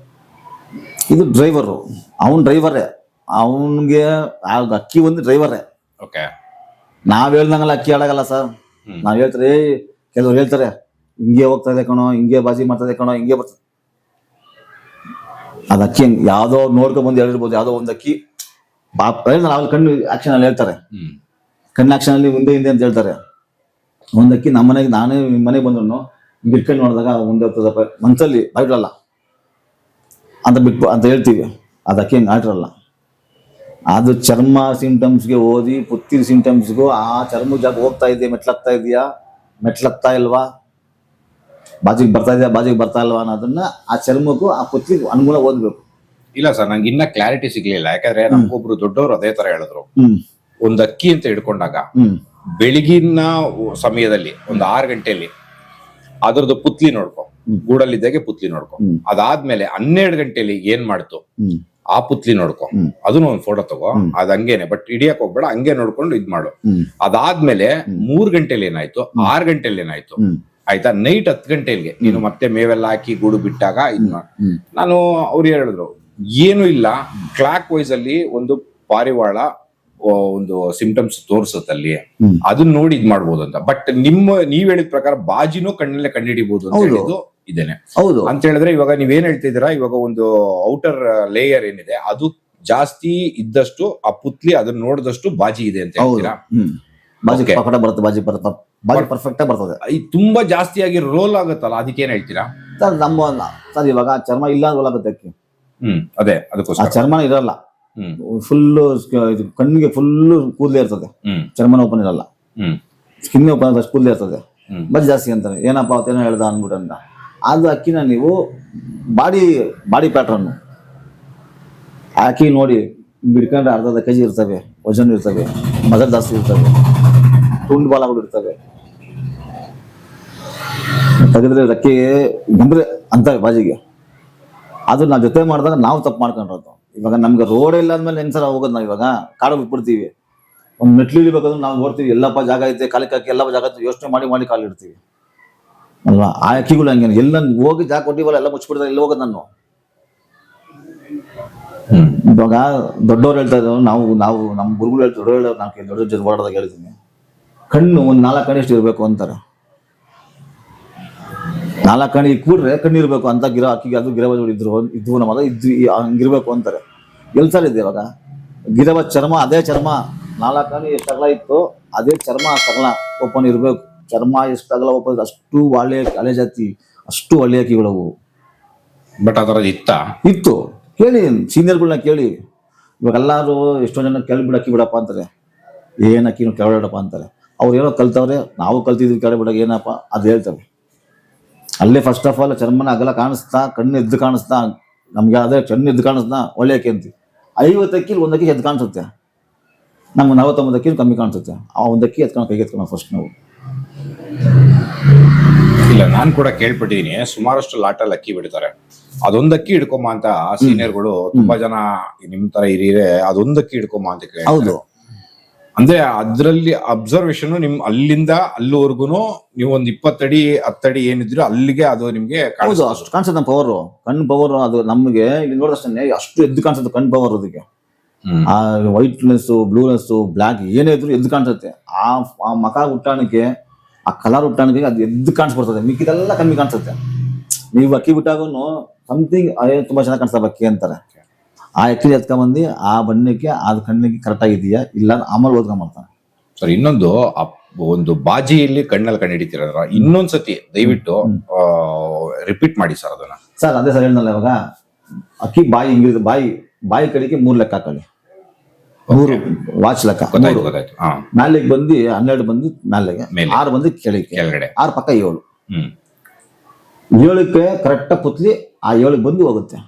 ಇದು ಡ್ರೈವರು, ಅವನ್ ಡ್ರೈವರೇ, ಅವನ್ಗೆ ಅಕ್ಕಿ ಒಂದು ಡ್ರೈವರೇ. ನಾವ್ ಹೇಳ್ದಂಗಲ್ಲ ಅಕ್ಕಿ ಆಡಗಲ್ಲ ಸರ್. ನಾವ್ ಹೇಳ್ತಾರೆ, ಕೆಲವ್ರು ಹೇಳ್ತಾರೆ ಹಿಂಗೆ ಹೋಗ್ತಾ ಇದೆ ಕಣೋ, ಹಿಂಗೆ ಬಾಜಿ ಮಾಡ್ತಾ ಇದೆ ಕಣೋ, ಹಿಂಗೆ ಬರ್ತದೆ. ಅದ್ ಅಕ್ಕಿ ಯಾವ್ದೋ ನೋಡ್ಕೊಂಡ್ ಬಂದು ಹೇಳಿರ್ಬೋದು, ಯಾವ್ದೋ ಒಂದ್ ಅಕ್ಕಿ ನಾವ್ ಕಣ್ಣು ಆಕ್ಷನ್ ಅಲ್ಲಿ ಹೇಳ್ತಾರೆ, ಕಣ್ಣು ಆಕ್ಷನ್ ಅಲ್ಲಿ ಮುಂದೆ ಹಿಂದೆ ಅಂತ ಹೇಳ್ತಾರೆ. ಒಂದಕ್ಕಿ ನಮ್ಮ ಮನೆಗೆ, ನಾನೇ ನಿಮ್ಮ ಮನೆಗೆ ಬಂದ್ರು ಬಿಟ್ಕೊಂಡು ನೋಡಿದಾಗ ಮುಂದೆ ಮನ್ಸಲ್ಲಿ ಬಾಯ್ಬಿಡಲ್ಲ ಅಂತ ಹೇಳ್ತೀವಿ. ಅದಕ್ಕೆ ಹಿಂಗೆ ಆಟಿರಲ್ಲ. ಅದು ಚರ್ಮ ಸಿಂಟಮ್ಸ್ಗೆ ಓದಿ ಪುತ್ತಿನ ಸಿಂಟಮ್ಸ್ಗೂ ಆ ಚರ್ಮ ಜಾಗ ಹೋಗ್ತಾ ಇದೆಯಾ, ಮೆಟ್ಲಾಗ್ತಾ ಇಲ್ವಾ, ಬಾಜಿಗೆ ಬರ್ತಾ ಇಲ್ವಾ ಅನ್ನೋದನ್ನ ಆ ಚರ್ಮಕ್ಕೂ ಆ ಪುತ್ತಿಗೆ ಅನುಗುಣ ಓದ್ಬೇಕು. ಇಲ್ಲ ಸರ್, ನಂಗೆ ಇನ್ನ ಕ್ಲಾರಿಟಿ ಸಿಗ್ಲಿಲ್ಲ. ಯಾಕಂದ್ರೆ ನಮ್ಗೊಬ್ರು ದೊಡ್ಡವರು ಅದೇ ತರ ಹೇಳಿದ್ರು. ಒಂದ್ ಅಕ್ಕಿ ಅಂತ ಹಿಡ್ಕೊಂಡಾಗ ಬೆಳಗಿನ ಸಮಯದಲ್ಲಿ ಒಂದು 6 ಗಂಟೆಯಲ್ಲಿ ಅದ್ರದ್ದು ಪುತ್ಲಿ ನೋಡ್ಕೊ, ಗೂಡಲ್ಲಿದ್ದಾಗೆ ಪುತ್ಲಿ ನೋಡ್ಕೊ. ಅದಾದ್ಮೇಲೆ 12 ಗಂಟೆಯಲ್ಲಿ ಏನ್ ಮಾಡ್ತು ಆ ಪುತ್ಲಿ ನೋಡ್ಕೊ, ಅದನ್ನ ಒಂದು ಫೋಟೋ ತಗೋ. ಅದ್ ಹಂಗೇನೆ, ಬಟ್ ಹಿಡಿಯಕ್ ಹೋಗ್ಬೇಡ, ಹಂಗೆ ನೋಡ್ಕೊಂಡು ಇದ್ ಮಾಡು. ಅದಾದ್ಮೇಲೆ 3 ಗಂಟೆಲಿ ಏನಾಯ್ತು, 6 ಗಂಟೆಲಿ ಏನಾಯ್ತು, ಆಯ್ತಾ, ನೈಟ್ 10 ಗಂಟೆಗೆ ನೀನು ಮತ್ತೆ ಮೇವೆಲ್ಲ ಹಾಕಿ ಗೂಡು ಬಿಟ್ಟಾಗ ಇದ್ ನಾನು ಅವ್ರು ಹೇಳಿದ್ರು ಏನು ಇಲ್ಲ, ಕ್ಲಾಕ್ ವೈಸ್ ಅಲ್ಲಿ ಒಂದು ಪಾರಿವಾಳ ಒಂದು ಸಿಂಪ್ಟಮ್ಸ್ ತೋರಿಸುತ್ತಲ್ಲಿ, ಅದನ್ನ ನೋಡಿ ಇದ್ ಮಾಡ್ಬೋದು ಅಂತ. ಬಟ್ ನೀವ್ ಹೇಳಿದ ಪ್ರಕಾರ ಬಾಜಿನೂ ಕಣ್ಣಲ್ಲೇ ಕಂಡುಹಿಡಿಬಹುದು ಅಂತ ಹೇಳಿದ್ದು ಇದೇನೆ. ಹೌದು ಅಂತ ಹೇಳಿದ್ರೆ ಇವಾಗ ನೀವೇನ್ ಹೇಳ್ತಿದ್ದೀರಾ, ಇವಾಗ ಒಂದು ಔಟರ್ ಲೇಯರ್ ಏನಿದೆ ಅದು ಜಾಸ್ತಿ ಇದ್ದಷ್ಟು ಆ ಪುತ್ಲಿ ಅದನ್ನ ನೋಡಿದಷ್ಟು ಬಾಜಿ ಇದೆ ಅಂತ ಹೇಳ್ತೀರಾ? ಬಾಜಿ ಪರ್ಫೆಕ್ಟ್ ಬರ್ತದೆ. ತುಂಬಾ ಜಾಸ್ತಿಯಾಗಿ ರೋಲ್ ಆಗುತ್ತಲ್ಲ, ಅದಕ್ಕೇನ್ ಹೇಳ್ತೀರಾ ಸರ್? ಸರ್ ಇವಾಗ ಚರ್ಮ ಇಲ್ಲ ರೋಲ್ ಆಗುತ್ತೆ. ಅದೇ ಅದಕ್ಕೋಸ್ಕರ ಚರ್ಮನ ಇರಲ್ಲ, ಫುಲ್ ಕಣ್ಣಿಗೆ ಫುಲ್ ಕೂದಲೇ ಇರ್ತದೆ, ಚರ್ಮನ ಓಪನ್ ಇರಲ್ಲ, ಸ್ಕಿನ್ ಓಪನ್ ಕೂದಲೇ ಇರ್ತದೆ. ಬಾಜಿ ಜಾಸ್ತಿ ಅಂತಾರೆ, ಏನಪ್ಪ ಅವತ್ತೇನೋ ಹೇಳ್ದ ಅನ್ಬಿಟ್ಟು ಅಂತ. ಅದು ಅಕ್ಕಿನ ನೀವು ಬಾಡಿ ಪ್ಯಾಟ್ರನ್ ಹಾಕಿ ನೋಡಿ, ಬಿಡ್ಕೊಂಡ್ರೆ ಅರ್ಧ ಕೆಜಿ ಇರ್ತವೆ, ವಜನ್ ಇರ್ತವೆ, ಮಜಲ್ ಜಾಸ್ತಿ ಇರ್ತವೆ, ತುಂಡು ಬಾಲಗಳು ಇರ್ತವೆ. ತೆಗೆದ್ರೆ ಅಕ್ಕಿ ಬಂದ್ರೆ ಅಂತವೆ ಬಾಜಿಗೆ. ಅದು ನಾವು ಜೊತೆ ಮಾಡಿದಾಗ ನಾವು ತಪ್ಪು ಮಾಡ್ಕೊಂಡಿರೋದು. ಇವಾಗ ನಮ್ಗೆ ರೋಡ್ ಇಲ್ಲ ಅಂದ್ಮೇಲೆ ಹೆಂಗ್ ಸರ ಹೋಗೋದು? ನಾವು ಇವಾಗ ಕಾಡು ಬಿಟ್ಬಿಡ್ತೀವಿ, ಒಂದು ಮೆಟ್ಲು ಇಳಿಬೇಕಾದ್ರೆ ನಾವು ನೋಡ್ತೀವಿ, ಎಲ್ಲಪ್ಪ ಜಾಗ ಐತೆ ಕಾಲಿಗೆ ಹಾಕಿ, ಎಲ್ಲಪ್ಪ ಜಾಗ ಯೋಚನೆ ಮಾಡಿ ಕಾಲು ಇಡ್ತೀವಿ ಅಲ್ವಾ? ಆ ಅಕ್ಕಿಗಳು ಹಂಗೇನೆ, ಎಲ್ಲ ಹೋಗಿ ಜಾಗ ಕೊಟ್ಟಿವಲ್ಲ ಎಲ್ಲ ಮುಚ್ಚಿಬಿಡ್ತಾರೆ, ಎಲ್ಲ ಹೋಗೋದು ನಾನು. ಇವಾಗ ದೊಡ್ಡವ್ರು ಹೇಳ್ತಾ ಇದ್ರು, ನಾವು ನಮ್ಮ ಗುರುಗಳು ಹೇಳ್ತಾರೆ, ನಾನು ದೊಡ್ಡ ಜೊತೆ ಓಡಾದಾಗ ಹೇಳ್ತೀನಿ, ಕಣ್ಣು ಒಂದು 4 ಕಣ್ಣು ಎಷ್ಟು ಇರಬೇಕು ಅಂತಾರೆ. 4 ಕಣ್ಣು ಕೂಡ್ರೆ ಕಣ್ಣು ಇರಬೇಕು ಅಂತ ಅಕ್ಕಿಗೆ. ಅದು ಗಿರಬಜಗಳು ಇದ್ವು ನಮ್ಮ ಹಂಗಿರ್ಬೇಕು ಅಂತಾರೆ. ಎಲ್ಲಿ ಸಲ ಇದೆ ಇವಾಗ ಗಿರಬ ಚರ್ಮ, ಅದೇ ಚರ್ಮ 4 ಕಣ್ಣು ಎಷ್ಟು ಅಗಲ ಇತ್ತು, ಅದೇ ಚರ್ಮ ಅಷ್ಟು ಅಗಲ ಓಪನ್ ಇರಬೇಕು. ಚರ್ಮ ಎಷ್ಟು ಅಗಲ ಹೋಗ್ಬೋದು ಅಷ್ಟು ಒಳ್ಳೆಯ ಹಳೆ ಜಾತಿ, ಅಷ್ಟು ಒಳ್ಳೆಯ ಅಕ್ಕಿಗಳವು ಬಟ್ ಆ ಥರದ್ದು ಇತ್ತು. ಕೇಳಿ ಸೀನಿಯರ್ಗಳನ್ನ ಕೇಳಿ, ಇವಾಗ ಎಲ್ಲರೂ ಎಷ್ಟೋ ಜನ ಕೆಳಬಿಡ ಅಕ್ಕಿ ಬಿಡಪ್ಪ ಅಂತಾರೆ, ಏನು ಅಕ್ಕಿನೂ ಕೆಳಬಿಡಪ್ಪ ಅಂತಾರೆ. ಅವ್ರು ಏನೋ ಕಲ್ತವ್ರೆ, ನಾವು ಕಲ್ತಿದ್ವಿ ಕೆಳಬಿಡಕ್ಕೆ ಏನಪ್ಪ ಅದು ಹೇಳ್ತವೆ. ಅಲ್ಲೇ ಫಸ್ಟ್ ಆಫ್ ಆಲ್ ಚರ್ಮನ ಅಗಲ ಕಾಣಿಸ್ತಾ, ಕಣ್ಣು ಎದ್ದು ಕಾಣಿಸ್ತಾ, ನಮ್ಗೆ ಅದೇ ಕಣ್ಣು ಎದ್ದು ಕಾಣಿಸ್ತಾ ಒಳ್ಳೆ ಅಕ್ಕಿ ಅಂತೀವಿ. 50 ಅಕ್ಕಿಲಿ 1 ಅಕ್ಕಿ ಎದ್ದು ಕಾಣಿಸುತ್ತೆ, ನಮ್ಗೆ 49 ಅಕ್ಕಿ ಕಮ್ಮಿ ಕಾಣಿಸುತ್ತೆ. ಆ 1 ಅಕ್ಕಿ ಎತ್ಕೊಂಡು ಕೈಗೆ ಎತ್ಕೊಂಡು ಫಸ್ಟ್ ನಾವು. ಇಲ್ಲ, ನಾನು ಕೂಡ ಕೇಳ್ಪಟ್ಟಿದ್ದೀನಿ, ಸುಮಾರಷ್ಟು ಲಾಟಲ್ಲಿ ಅಕ್ಕಿ ಬಿಡ್ತಾರೆ. ಅದೊಂದು ಅಕ್ಕಿ ಹಿಡ್ಕೊಂಬ ಅಂತ ಸೀನಿಯರ್ಗಳು ತುಂಬಾ ಜನ ನಿಮ್ ತರ ಹಿರಿಯರೆ ಅದೊಂದು ಅಕ್ಕಿ ಹಿಡ್ಕೊಂಬ ಅಂತ ಕೇಳಿ. ಹೌದು, ಅಂದ್ರೆ ಅದ್ರಲ್ಲಿ ಅಬ್ಸರ್ವೇಷನ್ ನಿಮ್ ಅಲ್ಲಿಂದ ಅಲ್ಲಿವರೆಗೂ ನೀವು ಒಂದು 20 ಅಡಿ 10 ಅಡಿ ಏನಿದ್ರು ಅಲ್ಲಿಗೆ ಅದು ನಿಮ್ಗೆ ಹೌದು, ಅಷ್ಟು ಕಾಣಿಸುತ್ತೆ ನಮ್ಮ ಪವರ್, ಕಣ್ಣು ಪವರ್. ಅದು ನಮ್ಗೆ ಇಲ್ಲಿ ನೋಡಿದಷ್ಟೇ ಅಷ್ಟು ಎದ್ದು ಕಾಣಿಸುತ್ತೆ ಕಣ್ಣು ಪವರ್. ಅದಕ್ಕೆ ಆ ವೈಟ್ನೆಸ್, ಬ್ಲೂನೆಸ್, ಬ್ಲ್ಯಾಕ್ ಏನೇ ಇದ್ರು ಎದ್ದು ಕಾಣಿಸುತ್ತೆ. ಆ ಮಕ ಹುಟ್ಟಾಣಿಕೆ, ಆ ಕಲರ್ ಹುಟ್ಟಾಣಿಕೆ ಅದು ಎದ್ದು ಕಾಣಿಸ್ಬರ್ತದೆ. ಮಿಕ್ಕಿದೆಲ್ಲ ಕಮ್ಮಿ ಕಾಣಿಸುತ್ತೆ. ನೀವು ಅಕ್ಕಿ ಬಿಟ್ಟಾಗೂ ಸಮಥಿಂಗ್ ತುಂಬಾ ಚೆನ್ನಾಗಿ ಕಾಣಿಸ್ತವೆ ಅಕ್ಕಿ ಅಂತಾರೆ. ಆ ಅಕ್ಕಿ ಎತ್ಕೊಂಬಂದು ಆ ಬಣ್ಣಕ್ಕೆ ಅದು ಕಣ್ಣಿಗೆ ಕರೆಕ್ಟ್ ಆಗಿದೆಯಾ ಇಲ್ಲ ಆಮೇಲೆ ಓದ್ಕೊಂಡ್ಬರ್ತಾನೆ. ಸರ್, ಇನ್ನೊಂದು ಒಂದು ಬಾಜಿಯಲ್ಲಿ ಕಣ್ಣಲ್ಲಿ ಕಣ್ಣು ಹಿಡಿತಿರೋದ್ರ ಇನ್ನೊಂದ್ಸತಿ ದಯವಿಟ್ಟು ರಿಪೀಟ್ ಮಾಡಿ ಸರ್ ಅದನ್ನ. ಸರ್ ಅದೇ ಸರ್ ಹೇಳಿದ್ನಲ್ಲ, ಇವಾಗ ಅಕ್ಕಿ ಬಾಯಿ ಹಿಂಗಿರುತ್ತೆ, ಬಾಯಿ ಕಡೆಗೆ 3 ಲೆಕ್ಕ ಹಾಕೊಳ್ಳಿ, 3 ವಾಚ್ ಲೆಕ್ಕ. ಗೊತ್ತಾಯ್ತು. ನಾಲೆಗೆ ಬಂದು 12 ಬಂದು ನಾಲೆಗೆ, 6 ಬಂದು ಕೆಳಗಡೆ, 6 ಪಕ್ಕ 7. 7ಕ್ಕೆ ಕರೆಕ್ಟ್ ಪುತ್ಲಿ ಆ 7ಕ್ಕೆ ಬಂದು ಹೋಗುತ್ತೆ.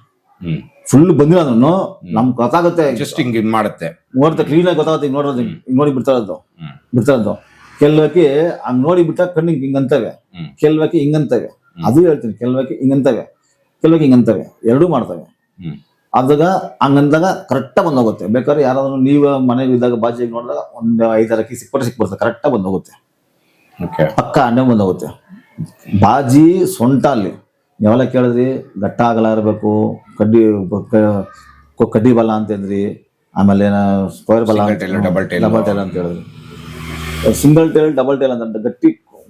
ಫುಲ್ ಬಂದಿಲ್ಲ ಅದನ್ನು ನಮ್ಗೆ ಗೊತ್ತಾಗುತ್ತೆ, ಜಸ್ಟ್ ಹಿಂಗ್ ಮಾಡುತ್ತೆ, ನೋಡುತ್ತೆ, ಕ್ಲೀನ್ ಆಗಿ ಗೊತ್ತಾಗುತ್ತೆ. ಹಿಂಗ್ ನೋಡೋದು, ಹಿಂಗ್ ನೋಡಿ ಬಿಡ್ತಾರದ್ದು. ಕೆಲವಕ್ಕೆ ಹಂಗ್ ನೋಡಿ ಬಿಟ್ಟ ಕಣ್ಣಿಗೆ ಹಿಂಗಂತವೆ, ಕೆಲವಕ್ಕೆ ಹಿಂಗಂತವೆ. ಅದು ಹೇಳ್ತೀನಿ, ಕೆಲವಕ್ಕೆ ಹಿಂಗಂತವೆ, ಕೆಲವಕ್ಕೆ ಹಿಂಗಂತವೆ, ಎರಡೂ ಮಾಡ್ತವೆ. ಅದಾಗ ಹಂಗಂದಾಗ ಕರೆಕ್ಟಾಗಿ ಬಂದು ಹೋಗುತ್ತೆ. ಬೇಕಾದ್ರೆ ಯಾರಾದ್ರೂ ನೀವು ಮನೆಗೆ ಇದ್ದಾಗ ಬಾಜಿಗೆ ನೋಡಿದಾಗ ಒಂದು 5-6 ಅಕ್ಕಿ ಸಿಕ್ಬರ್ತದೆ, ಕರೆಕ್ಟಾಗಿ ಬಂದು ಹೋಗುತ್ತೆ, ಪಕ್ಕ ಅಂಡೆ ಬಂದು ಹೋಗುತ್ತೆ. ಬಾಜಿ ಸೊಂಟ ಅಲ್ಲಿ ಯಾವೆಲ್ಲ ಕೇಳಿದ್ರಿ, ಗಟ್ಟ ಆಗಲ ಇರಬೇಕು, ಕಡ್ಡಿ ಬಲ ಅಂತಂದ್ರಿ, ಆಮೇಲೆ ಸ್ಕ್ವೇರ್ ಬಲ, ಡಬಲ್ ಟೇಲ್ ಅಂತ ಹೇಳಿದ್ರಿ, ಸಿಂಗಲ್ ಟೇಲ್, ಡಬಲ್ ಟೇಲ್ ಅಂತ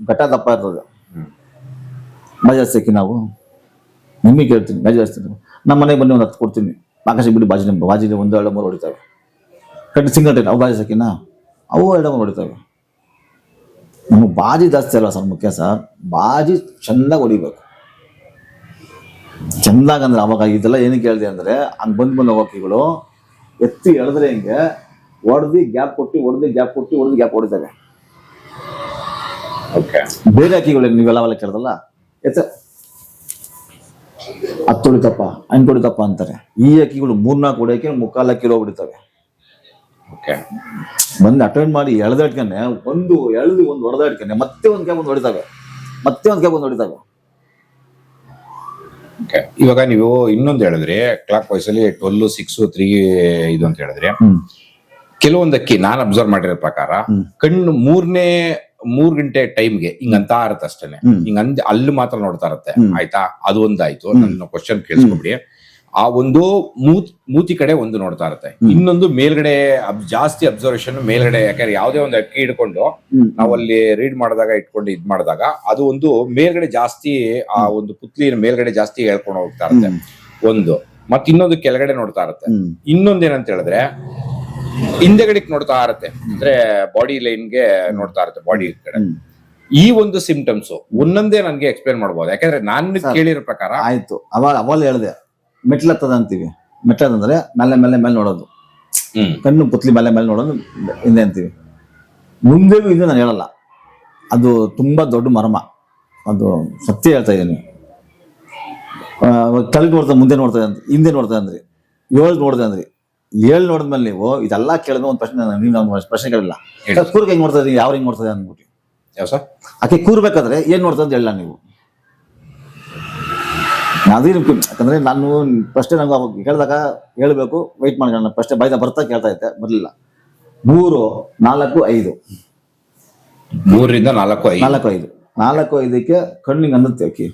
ಗಟ್ಟ ದಪ್ಪ ಇರ್ತದೆ. ಬಾಜಿ ನಾವು ನಿಮಗೆ ಕೇಳ್ತೀನಿ, ಬಾಜಿ ನಮ್ಮ ಮನೆಗೆ ಬನ್ನಿ, ಒಂದು 10 ಕೊಡ್ತೀನಿ, ಆಕಾಶ ಬಿಡಿ ಬಾಜಿನ 1, 2, 3 ಹೊಡಿತಾವೆ. ಕಟ್ಟಿ ಸಿಂಗಲ್ ಟೇಲ್ ಅವು ಬಾಜಿ ಸಾಕಿನ ಅವು 2, 3 ಹೊಡಿತಾವೆ. ನಮಗೆ ಬಾಜಿ ಜಾಸ್ತಿ ಅಲ್ವಾ ಸರ್ ಮುಖ್ಯ ಸರ್, ಬಾಜಿ ಚೆಂದಾಗಿ ಹೊಡಿಬೇಕು. ಚೆಂದಾಗ ಅಂದ್ರೆ ಅವಾಗ ಇದೆಲ್ಲ ಏನಕ್ಕೆ ಹೇಳಿದೆ ಅಂದ್ರೆ, ಹಂಗ್ ಬಂದು ಹೋಗೋಕಿಗಳು ಎತ್ತಿ ಎಳೆದ್ರೆ ಹಿಂಗೆ ಹೊಡೆದು ಗ್ಯಾಪ್ ಕೊಟ್ಟು ಗ್ಯಾಪ್ ಹೊಡಿತವೆ. ಬೇರೆ ಅಕ್ಕಿಗಳು ನೀವೆಲ್ಲ ಕೇಳ್ದಲ್ಲ, ಎತ್ತ 10 ಹೊಡಿತಪ್ಪ 8 ಹೊಡಿತಪ್ಪ ಅಂತಾರೆ. ಈ ಅಕ್ಕಿಗಳು 3-4 ಹೊಡಿಯೋಕೆ 3/4 ಕಿಲೋ ಹೊಡಿತವೆ. ಬಂದು ಅಟೆಂಡ್ ಮಾಡಿ ಎಳೆದಾಡ್ಕೊಂಡೆ, ಒಂದು ಹೊಡೆದಾಡ್ಕೊಂಡೆ, ಮತ್ತೆ ಒಂದು ಗ್ಯಾಪ್ ಹೊಡಿತಾವೆ. ಇವಾಗ ನೀವು ಇನ್ನೊಂದು ಹೇಳಿದ್ರಿ, ಕ್ಲಾಕ್ ವೈಸ್ ಅಲ್ಲಿ 12, 6, 3 ಇದು ಅಂತ ಹೇಳಿದ್ರಿ. ಕೆಲವೊಂದು ಅಕ್ಕಿ ನಾನು ಅಬ್ಸರ್ವ್ ಮಾಡಿರೋ ಪ್ರಕಾರ ಕಣ್ಣು 3 ಗಂಟೆ ಟೈಮ್ಗೆ ಹಿಂಗಂತ ಇರತ್ತೆ ಅಷ್ಟೇನೆ, ಹಿಂಗಂದ ಅಲ್ಲಿ ಮಾತ್ರ ನೋಡ್ತಾ ಇರತ್ತೆ. ಆಯ್ತಾ, ಅದು ಒಂದಾಯ್ತು. ನನ್ನ ಕ್ವಶನ್ ಕೇಳಿಸ್ಕೊಬಿಡಿ. ಆ ಒಂದು ಮೂತಿ ಕಡೆ ಒಂದು ನೋಡ್ತಾ ಇರತ್ತೆ, ಇನ್ನೊಂದು ಮೇಲ್ಗಡೆ ಜಾಸ್ತಿ ಅಬ್ಸರ್ವೇಷನ್ ಮೇಲ್ಗಡೆ. ಯಾಕಂದ್ರೆ ಯಾವ್ದೇ ಒಂದು ಅಕ್ಕಿ ಹಿಡ್ಕೊಂಡು ನಾವು ಅಲ್ಲಿ ರೀಡ್ ಮಾಡಿದಾಗ ಇಟ್ಕೊಂಡು ಇದ್ ಮಾಡಿದಾಗ ಅದು ಒಂದು ಮೇಲ್ಗಡೆ ಜಾಸ್ತಿ, ಆ ಒಂದು ಪುತ್ಲಿನ ಮೇಲ್ಗಡೆ ಜಾಸ್ತಿ ಹೇಳ್ಕೊಂಡು ಹೋಗ್ತಾ ಇರತ್ತೆ ಒಂದು. ಮತ್ ಇನ್ನೊಂದು ಕೆಳಗಡೆ ನೋಡ್ತಾ ಇರತ್ತೆ. ಇನ್ನೊಂದೇನಂತ ಹೇಳಿದ್ರೆ ಹಿಂದೆಗಡೆಗೆ ನೋಡ್ತಾ ಇರತ್ತೆ, ಅಂದ್ರೆ ಬಾಡಿ ಲೈನ್ಗೆ ನೋಡ್ತಾ ಇರತ್ತೆ, ಬಾಡಿ ಕಡೆ. ಈ ಒಂದು ಸಿಂಪ್ಟಮ್ಸ್ ಒಂದೊಂದೇ ನನ್ಗೆ ಎಕ್ಸ್ಪ್ಲೇನ್ ಮಾಡ್ಬೋದು, ಯಾಕಂದ್ರೆ ನಾನು ಕೇಳಿರೋ ಪ್ರಕಾರ. ಆಯ್ತು, ಅವಾಗ ಹೇಳಿದೆ ಮೆಟ್ಲತ್ತದ ಅಂತೀವಿ. ಮೆಟ್ಲದಂದ್ರೆ ಮೇಲೆ ನೋಡೋದು, ಕಣ್ಣು ಪುತ್ಲಿ ಮೇಲೆ ನೋಡೋದು ಹಿಂದೆ ಅಂತೀವಿ. ಮುಂದೆಗೂ ಇದು ನಾನು ಹೇಳಲ್ಲ, ಅದು ತುಂಬಾ ದೊಡ್ಡ ಮರ್ಮ, ಅದು ಸತ್ಯ ಹೇಳ್ತಾ ಇದ್ದೀನಿ. ಕೆಳಗೆ ನೋಡ್ತಾ ಮುಂದೆ ನೋಡ್ತಾ ಅಂತ, ಹಿಂದೆ ನೋಡ್ತಾ ಅಂದ್ರಿ, 7 ನೋಡ್ದೆ ಅಂದ್ರಿ. 7 ನೋಡಿದ್ಮೇಲೆ ನೀವು ಇದೆಲ್ಲ ಕೇಳಿದ್ರೆ ಒಂದು ಪ್ರಶ್ನೆ, ನೀವು ಪ್ರಶ್ನೆ ಕೇಳಿಲ್ಲ, ಕೂರ್ಗೆ ಹೆಂಗ್ ನೋಡ್ತಾ ಇದ್ರಿ, ಯಾವ ಹೆಂಗ್ ನೋಡ್ತದೆ ಅಂದ್ಬಿಟ್ಟು. ಆಕೆ ಕೂರ್ಬೇಕಾದ್ರೆ ಏನ್ ನೋಡ್ತಾ ಅಂತ ಹೇಳ ನೀವು. ಅದೇ ಯಾಕಂದ್ರೆ ನಾನು ಫಸ್ಟೇ ನಂಗೆ ಅವಾಗ ಕೇಳಿದಾಗ ಹೇಳ್ಬೇಕು, ವೆಯ್ಟ್ ಮಾಡ್ಕೊಂಡು ಫಸ್ಟೇ ಬೈದ ಬರ್ತಾ ಕೇಳ್ತಾ ಇದ್ದೆ, ಬರ್ಲಿಲ್ಲ. 3, 4, 5 3ರಿಂದ 4, 5ಕ್ಕೆ ಕಣ್ಣಿಗೆ ಅನ್ನುತ್ತೆ ಅಕ್ಕಿ.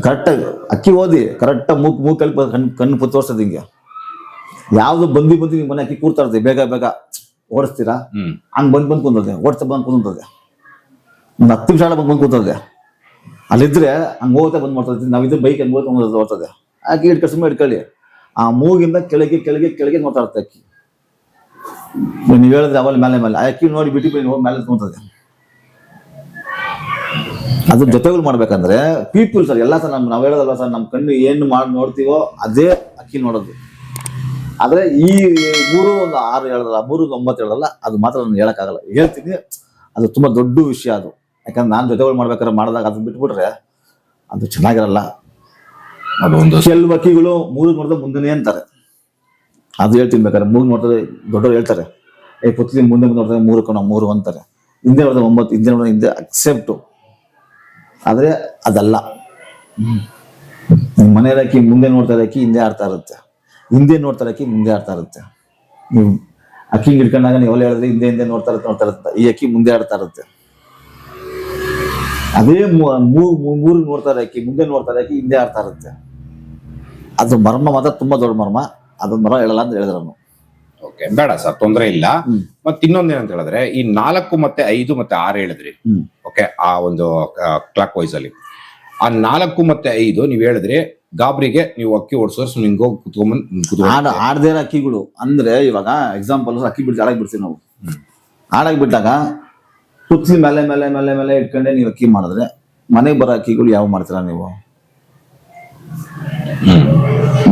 ಕರೆಕ್ಟಾಗಿ ಅಕ್ಕಿ ಓದಿ ಕರೆಕ್ಟಾಗಿ ಮೂಕಲ್ಲಿ ಕಣ್ಣು ಪುತ್ತು ತೋರಿಸ್ತದೆ ಹಿಂಗೆ. ಯಾವ್ದು ಬಂದು ನಿಮ್ ಮನೆ ಅಕ್ಕಿ ಕೂರ್ತಾ ಇರ್ತದೆ, ಬೇಗ ಓಡಿಸ್ತೀರಾ, ಹಂಗ್ ಬಂದ್ ಕುಂತದೆ, ಓಡಿಸ್ತಾ ಬಂದ್ ಕುಂತದೆ, ಒಂದು 10 ನಿಮಿಷ ಬಂದ್ ಕೂತದೆ. ಅಲ್ಲಿದ್ರೆ ಹಂಗ ಹೋಗ್ತಾ ಬಂದ್ ಮಾಡ್ತದೆ. ನಾವಿದ್ರೆ ಬೈಕ್ ಹೆಂಗ್ ಹೋಗ್ತಾ ಓಡ್ತದೆ. ಅಕ್ಕಿ ಇಟ್ಕೊಳ್ಳಿ, ಆ ಮೂಗಿಂದ ಕೆಳಗೆ ನೋಡ್ತಾ ಇರುತ್ತೆ ಅಕ್ಕಿ. ನೀವು ಹೇಳಿದ್ರೆ ಅವಲ್ಲಿ ಮೇಲೆ ಆ ಅಕ್ಕಿ ನೋಡಿ ಬಿಟ್ಟು ಮೇಲೆ ನೋಡ್ತದೆ. ಅದ್ರ ಜೊತೆಗಳು ಮಾಡ್ಬೇಕಂದ್ರೆ ಪೀಪಲ್ ಸರ್ ಎಲ್ಲ ಸರ್ ನಾವ್ ಹೇಳೋದಲ್ವ ಸರ್, ನಮ್ ಕಣ್ಣು ಏನು ಮಾಡಿ ನೋಡ್ತೀವೋ ಅದೇ ಅಕ್ಕಿ ನೋಡೋದು. ಆದ್ರೆ ಈ 3 ಒಂದು 6 ಹೇಳಲ್ಲ, 3 9 ಹೇಳಲ್ಲ, ಅದು ಮಾತ್ರ ನಾನು ಹೇಳಕ್ಕಾಗಲ್ಲ. ಹೇಳ್ತೀನಿ, ಅದು ತುಂಬಾ ದೊಡ್ಡ ವಿಷಯ ಅದು. ಯಾಕಂದ್ರೆ ನಾನ್ ಜೊತೆಗಳು ಮಾಡ್ಬೇಕಾದ್ರೆ ಮಾಡಿದಾಗ ಅದನ್ನ ಬಿಟ್ಬಿಟ್ರೆ ಅದು ಚೆನ್ನಾಗಿರಲ್ಲ. ಅದೊಂದು ಕೆಲವು ಅಕ್ಕಿಗಳು 3 ನೋಡಿದ್ರೆ ಮುಂದೆನೇ ಅಂತಾರೆ. ಅದು ಹೇಳ್ತೀನಿ ಬೇಕಾದ್ರೆ 3 ನೋಡಿದ್ರೆ ದೊಡ್ಡವ್ರು ಹೇಳ್ತಾರೆ, ಪುತ್ಲಿ ಮುಂದೆ ನೋಡಿದ್ರೆ 3 ಕಣ 3 ಅಂತಾರೆ, ಹಿಂದೆ ನೋಡಿದ್ರೆ 9, ಹಿಂದೆ ನೋಡಿದ್ರೆ ಹಿಂದೆ ಅಕ್ಸೆಪ್ಟು. ಆದ್ರೆ ಅದಲ್ಲ. ಮನೆಯ ಅಕ್ಕಿ ಮುಂದೆ ನೋಡ್ತಾ ಅಕ್ಕಿ ಹಿಂದೆ ಆಡ್ತಾ ಇರುತ್ತೆ, ಹಿಂದೆ ನೋಡ್ತಾ ಅಕ್ಕಿ ಮುಂದೆ ಆಡ್ತಾ ಇರುತ್ತೆ. ನೀವು ಅಕ್ಕಿ ಹಿಡ್ಕೊಂಡಾಗ ನೀವು ಹೇಳಿದ್ರೆ ಹಿಂದೆ ಹಿಂದೆ ನೋಡ್ತಾ ಇರುತ್ತೆ, ಈ ಅಕ್ಕಿ ಮುಂದೆ ಆಡ್ತಾ ಇರುತ್ತೆ. ಅದೇ 3 ನೋಡ್ತಾ ಅಕ್ಕಿ ಮುಂದೆ ನೋಡ್ತಾ ಅಕ್ಕಿ ಹಿಂದೆ ಆಡ್ತಾ ಇರುತ್ತೆ. ಅದು ಮರ್ಮ ಮಾತ್ರ ತುಂಬಾ ದೊಡ್ಡ ಮರ್ಮ. ಅದನ್ನ ಮರ ಹೇಳಲ್ಲ ಅಂತ ಹೇಳಿದ್ರು ಅವ್ನು. ಓಕೆ, ಬೇಡ ಸರ್, ತೊಂದರೆ ಇಲ್ಲ. ಮತ್ತೆ ಇನ್ನೊಂದೇನಂತ ಹೇಳಿದ್ರೆ, ಈ 4 ಮತ್ತೆ 5 ಮತ್ತೆ 6 ಹೇಳಿದ್ರಿ. ಓಕೆ, ಆ ಒಂದು ಕ್ಲಾಕ್ ವೈಸ್ ಅಲ್ಲಿ ಆ 4 ಮತ್ತೆ 5 ನೀವ್ ಹೇಳಿದ್ರಿ, ಗಾಬರಿಗೆ ನೀವು ಅಕ್ಕಿ ಓಡಿಸೋರು ನಿಂಗೆ ಹೋಗಿ ಕುತ್ಕೊಂಡ್ ಆಡದೇ ಇರೋ ಅಕ್ಕಿಗಳು ಅಂದ್ರೆ, ಇವಾಗ ಎಕ್ಸಾಂಪಲ್ ಅಕ್ಕಿ ಬಿಟ್ಟು ಆಡಕ್ ಬಿಡ್ತೀವಿ ನಾವು. ಆಡಕ್ ಬಿಟ್ಟಾಗ ಕುತ್ಸಿ ಮೇಲೆ ಮೇಲೆ ಮೇಲೆ ಮೇಲೆ ಇಟ್ಕೊಂಡೆ ನೀವು ಅಕ್ಕಿ ಮಾಡಿದ್ರೆ, ಮನೆಗೆ ಬರೋ ಅಕ್ಕಿಗಳು ಯಾವ ಮಾಡ್ತೀರಾ ನೀವು?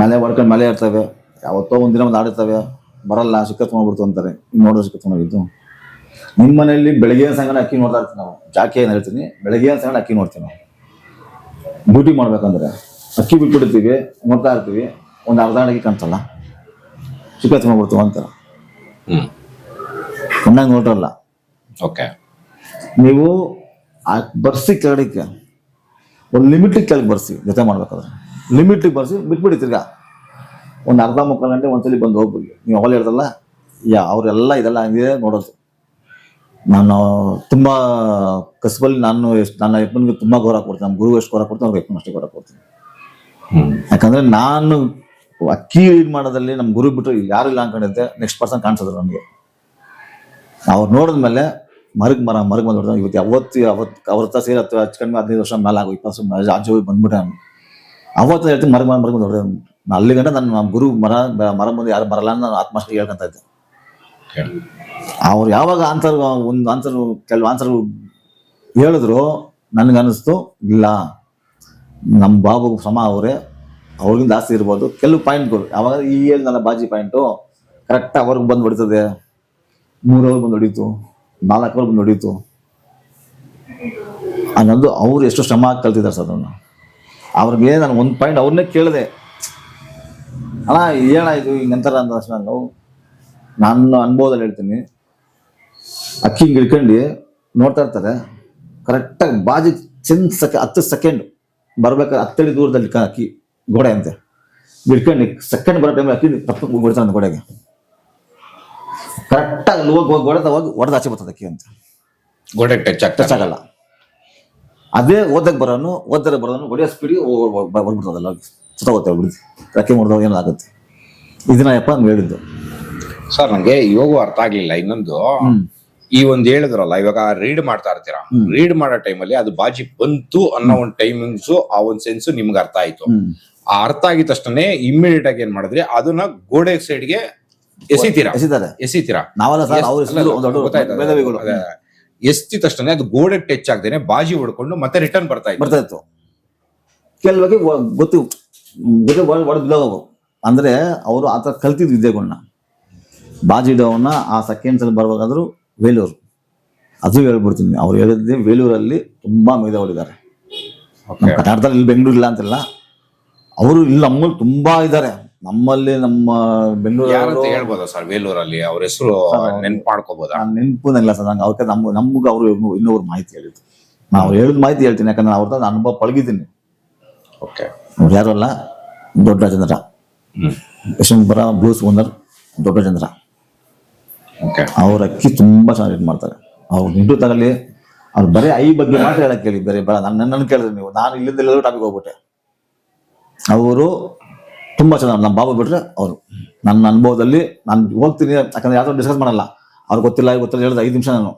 ಮಲೆ ಹೊಡ್ಕೊಂಡು ಮಲೆ ಇರ್ತವೆ, ಯಾವತ್ತೋ ಒಂದಿನ ಒಂದು ಆಡಿರ್ತವೆ, ಬರಲ್ಲ, ಸಿಕ್ಕತ್ಕೊಂಡ್ಬಿಡ್ತು ಅಂತಾರೆ. ನೋಡೋ ಸಿಕ್ಕತ್ಕೊಂಡೋಗಿದ್ದು. ನಿಮ್ಮ ಮನೆಯಲ್ಲಿ ಬೆಳಗ್ಗೆ ಸಂಗಡ ಅಕ್ಕಿ ನೋಡ್ತಾ ಇರ್ತೀವಿ ನಾವು. ಜಾಕಿ ಏನ್ ಹೇಳ್ತೀನಿ, ಬೆಳಗ್ಗೆ ಸಂಗಡ ಅಕ್ಕಿ ನೋಡ್ತೀವಿ ನಾವು. ಡ್ಯೂಟಿ ಮಾಡ್ಬೇಕಂದ್ರೆ ಅಕ್ಕಿ ಬಿಟ್ಬಿಡ್ತೀವಿ, ನೋಡ್ತಾ ಇರ್ತೀವಿ, ಒಂದು ಅರ್ಧ ಅಕ್ಕಿ ಕಾಣಿಸಲ್ಲ, ಸಿಕ್ಕತ್ಕೊಂಡ್ಬಿಡ್ತು ಅಂತಾರೆ. ಚೆನ್ನಾಗಿ ನೋಡ್ರಲ್ಲ. ಓಕೆ, ನೀವು ಆ ಬರ್ಸಿ ಕೆಳಗಡೆ ಒಂದು ಲಿಮಿಟಿಗೆ ಕೆಳಗೆ ಬರ್ಸಿ, ಜೊತೆ ಮಾಡ್ಬೇಕಾದ್ರೆ ಲಿಮಿಟಿಗೆ ಬರ್ಸಿ ಬಿಟ್ಬಿಡಿ. ತಿರ್ಗಾ ಒಂದು ಅರ್ಧ ಮುಕ್ಕಾಲು ಗಂಟೆ ಒಂದ್ಸಲಿ ಬಂದು ಹೋಗ್ಬಿಡಿ. ನೀವು ಅವಾಗ ಹೇಳ್ದಲ್ಲ, ಅವರೆಲ್ಲ ಇದೆಲ್ಲ ಹಂಗಿದೆ ನೋಡೋದು. ನಾನು ತುಂಬಾ ಕಸಬಲ್ಲಿ ನನ್ನ ಯಪ್ಪನಿಗೆ ತುಂಬಾ ಗೌರವ ಕೊಡ್ತೀನಿ. ನಮ್ಮ ಗುರು ಎಷ್ಟು ಗೌರವ ಕೊಡ್ತೀನಿ, ಅವ್ರಿಗೆ ಯಪ್ಪನ ಅಷ್ಟೇ ಗೌರವ ಕೊಡ್ತೀನಿ. ಯಾಕಂದ್ರೆ ನಾನು ಅಕ್ಕಿ ರೀಡ್ ಮಾಡೋದಲ್ಲಿ ನಮ್ಮ ಗುರು ಬಿಟ್ಟರು ಯಾರು ಇಲ್ಲ ಅನ್ಕೊಂಡಿದ್ದೆ, ನೆಕ್ಸ್ಟ್ ಪರ್ಸನ್ ಕಾಣಿಸಿದ್ರು ನನಗೆ. ಅವ್ರು ನೋಡಿದ್ಮೇಲೆ ಮರಗ್ ಬಂದ್ಬಿಡ್ತಾರೆ. ಇವತ್ತು ಅವ್ರ ಹತ್ರ ಸೇರಿ ಹಚ್ಕೊಂಡ್ಮೇಲೆ 15 ವರ್ಷ ಮೇಲೆ ಆಗೋ 20 ವರ್ಷ ಆಚೆ ಹೋಗಿ ಬಂದ್ಬಿಟ್ಟೆ ನಾನು. ಅವತ್ತು ಹೇಳ್ತೀನಿ, ಮರಗ್ ಬಂದೊಡ್ದೆ. ಅಲ್ಲಿ ಗಂಟೆ ನಮ್ಮ ಗುರು ಮರ ಮುಂದೆ ಯಾರು ಬರಲ್ಲ ಅಂತ ನಾನು ಆತ್ಮಷ್ಟಿಗೆ ಹೇಳ್ಕೊಂತ ಇದ್ದೆ. ಅವ್ರು ಯಾವಾಗ ಕೆಲವು ಆನ್ಸರ್ ಹೇಳಿದ್ರು, ನನ್ಗನ್ನಿಸ್ತು ಇಲ್ಲ, ನಮ್ಮ ಬಾಬು ಸಮ ಅವರೇ, ಅವ್ರಿಗಿಂತ ಜಾಸ್ತಿ ಇರ್ಬೋದು. ಕೆಲವು ಪಾಯಿಂಟ್ಗಳು ಯಾವಾಗ ಈ ಹೇಳಿದ್ನಲ್ಲ ಬಾಜಿ ಪಾಯಿಂಟು ಕರೆಕ್ಟ್ ಅವ್ರಿಗೆ ಬಂದು ಹೊಡಿತದೆ. 3 ಅವರ್ ಬಂದು ಹೊಡೀತು, 4 ಅವರ್ ಬಂದು ಹೊಡೀತು ಅನ್ನೋದು ಅವ್ರು ಎಷ್ಟು ಶ್ರಮ ಕಲ್ತಿದ್ದಾರೆ ಸರ್. ಅದನ್ನು ಅವ್ರಿಗೆ ನಾನು ಒಂದು ಪಾಯಿಂಟ್ ಅವ್ರನ್ನೇ ಕೇಳಿದೆ, ಅಣ್ಣ ಏನಾಯ್ತು ಹಿಂಗಂತಾರ ಅಂದ ತಕ್ಷಣ ನನ್ನ ಅನುಭವದಲ್ಲಿ ಹೇಳ್ತೀನಿ, ಅಕ್ಕಿ ಹಿಡ್ಕೊಂಡು ನೋಡ್ತಾ ಇರ್ತಾರೆ, ಕರೆಕ್ಟಾಗಿ ಬಾಜಿ 10 ಸೆಕೆಂಡ್ ಬರ್ಬೇಕಾದ್ರೆ 10 ಅಡಿ ದೂರದಲ್ಲಿ ಅಕ್ಕಿ ಗೋಡೆ ಅಂತೆ ಹಿಡ್ಕೊಂಡು ಸೆಕೆಂಡ್ ಬರೋ ಟೈಮ್ ಅಕ್ಕಿ ತಪ್ಪು ಬಿಡ್ತಾನೆ ಗೋಡೆಗೆ. ಕರೆಕ್ಟಾಗಿ ಗೋಡೆ ಹೋಗಿ ಹೊಡೆದು ಆಚೆ ಬರ್ತದೆ ಅಕ್ಕಿ ಅಂತ. ಗೋಡೆ ಟಚ್ ಆಗಲ್ಲ. ಅದೇ ಓದಕ್ಕೆ ಬರೋನು ಹೊಡೆಯೋ ಸ್ಪೀಡಿಗೆ ಬಂದ್ಬಿಡ್ತದಲ್ಲ, ಸುತ್ತೋಗುತ್ತೆ ಬಿಡ್ತಿ, ಅಕ್ಕಿ ಮುರಿದವಾಗ ಏನಾಗುತ್ತೆ. ಇದನ್ನ ಯಪ್ಪ ಹೇಳಿದ್ದು ಸರ್. ನಂಗೆ ಇವಾಗೂ ಅರ್ಥ ಆಗ್ಲಿಲ್ಲ ಇನ್ನೊಂದು, ಈ ಒಂದ್ ಹೇಳಿದ್ರಲ್ಲ, ಇವಾಗ ರೀಡ್ ಮಾಡ್ತಾ ಇರ್ತೀರಾ, ರೀಡ್ ಮಾಡೋ ಟೈಮಲ್ಲಿ ಅದು ಬಾಜಿ ಬಂತು ಅನ್ನೋ ಒಂದು ಟೈಮಿಂಗ್ಸ್, ಆ ಒಂದ್ ಸೆನ್ಸ್ ನಿಮ್ಗೆ ಅರ್ಥ ಆಯ್ತು. ಆ ಅರ್ಥ ಆಗಿದ ತಕ್ಷಣ ಇಮ್ಮಿಡಿಯೇಟ್ ಆಗಿ ಏನ್ ಮಾಡಿದ್ರಿ, ಅದನ್ನ ಗೋಡೆ ಸೈಡ್ಗೆ ಎಸಿತೀರಾ. ನಾವಲ್ಲ ಸರ್, ಎಸ್ತಿ ತಕ್ಷಣ ಅದು ಗೋಡೆ ಟಚ್ ಆಗ್ದೇನೆ ಬಾಜಿ ಹೊಡ್ಕೊಂಡು ಮತ್ತೆ ರಿಟರ್ನ್ ಬರ್ತಾ ಇತ್ತು. ಕೆಲವಾಗಿ ಗೊತ್ತು ಹೊಡೆದು ಅಂದ್ರೆ ಅವರು ಆತರ ಕಲ್ತಿದ್ ವಿದ್ಯೆಗಳನ್ನ. ಬಾಜಿ ಡೌನ್ನ ಆ ಸೆಕೆಂಡ್ಸ್ ಅಲ್ಲಿ ಬರ್ಬೇಕಾದ್ರು ವೇಲೂರು, ಅದು ಹೇಳ್ಬಿಡ್ತೀನಿ. ಅವ್ರು ಹೇಳಿದ್ದೆ ವೇಲೂರಲ್ಲಿ ತುಂಬಾ ಮೇಧೆ ಹೊಡಿದ್ದಾರೆ. ನಮ್ಮ ಕರ್ನಾಟಕದಲ್ಲಿ ಇಲ್ಲಿ ಬೆಂಗಳೂರು ಇಲ್ಲ ಅಂತಿಲ್ಲ, ಅವರು ಇಲ್ಲಿ ನಮ್ಮಲ್ಲಿ ತುಂಬಾ ಇದ್ದಾರೆ. ನಮ್ಮಲ್ಲಿ ನಮ್ಮ ಬೆಂಗಳೂರು ಹೇಳ್ಬೋದಾ ಸರ್? ವೇಲೂರಲ್ಲಿ ಅವ್ರ ಹೆಸರು ನೆನ್ಪು ಮಾಡ್ಕೋಬೋದಾ? ನೆನಪುನಿಲ್ಲ ಸರ್ ನಂಗೆ. ಅವ್ರಿಗೆ ನಮ್ಗೆ ಅವರು ಇನ್ನೊಬ್ರು ಮಾಹಿತಿ ಹೇಳಿದ್ರು. ನಾವು ಹೇಳಿದ ಮಾಹಿತಿ ಹೇಳ್ತೀನಿ, ಯಾಕಂದ್ರೆ ಅವ್ರ ಅನುಭವ ಪಳಗಿದ್ದೀನಿ. ಅವ್ರು ಯಾರು ಅಲ್ಲ, ದೊಡ್ಡ ರಾಜೇಂದ್ರ, ಯಶವಂತಪುರ ಬ್ಲೂಸ್ ಓನರ್ ದೊಡ್ಡ ರಾಜೇಂದ್ರ. ಅವ್ರ ಅಕ್ಕಿ ತುಂಬಾ ಚೆನ್ನಾಗಿ ಮಾಡ್ತಾರೆ. ಅವ್ರು ನಿಂಟು ತಗಲಿ, ಅವ್ರು ಬರೀ ಐ ಬಗ್ಗೆ ಮಾತ್ರ ಹೇಳಕ್ ಕೇಳಿ, ಬೇರೆ ಬೇಡ. ನನ್ನ ಕೇಳಿದ್ರೆ ನೀವು, ನಾನು ಇಲ್ಲಿಂದ ಎಲ್ಲರೂ ಟಾಪಿಕ್ ಹೋಗ್ಬಿಟ್ಟೆ. ಅವರು ತುಂಬಾ ಚೆನ್ನಾಗಿ, ನಮ್ಮ ಬಾಬು ಬಿಟ್ರೆ ಅವರು ನನ್ನ ಅನುಭವದಲ್ಲಿ ನಾನು ಹೋಗ್ತೀನಿ. ಯಾಕಂದ್ರೆ ಯಾವ್ದೋ ಡಿಸ್ಕಸ್ ಮಾಡಲ್ಲ, ಅವ್ರಿಗೆ ಗೊತ್ತಿಲ್ಲ ಹೇಳಿದ್ರೆ 5 ನಿಮಿಷ ನಾನು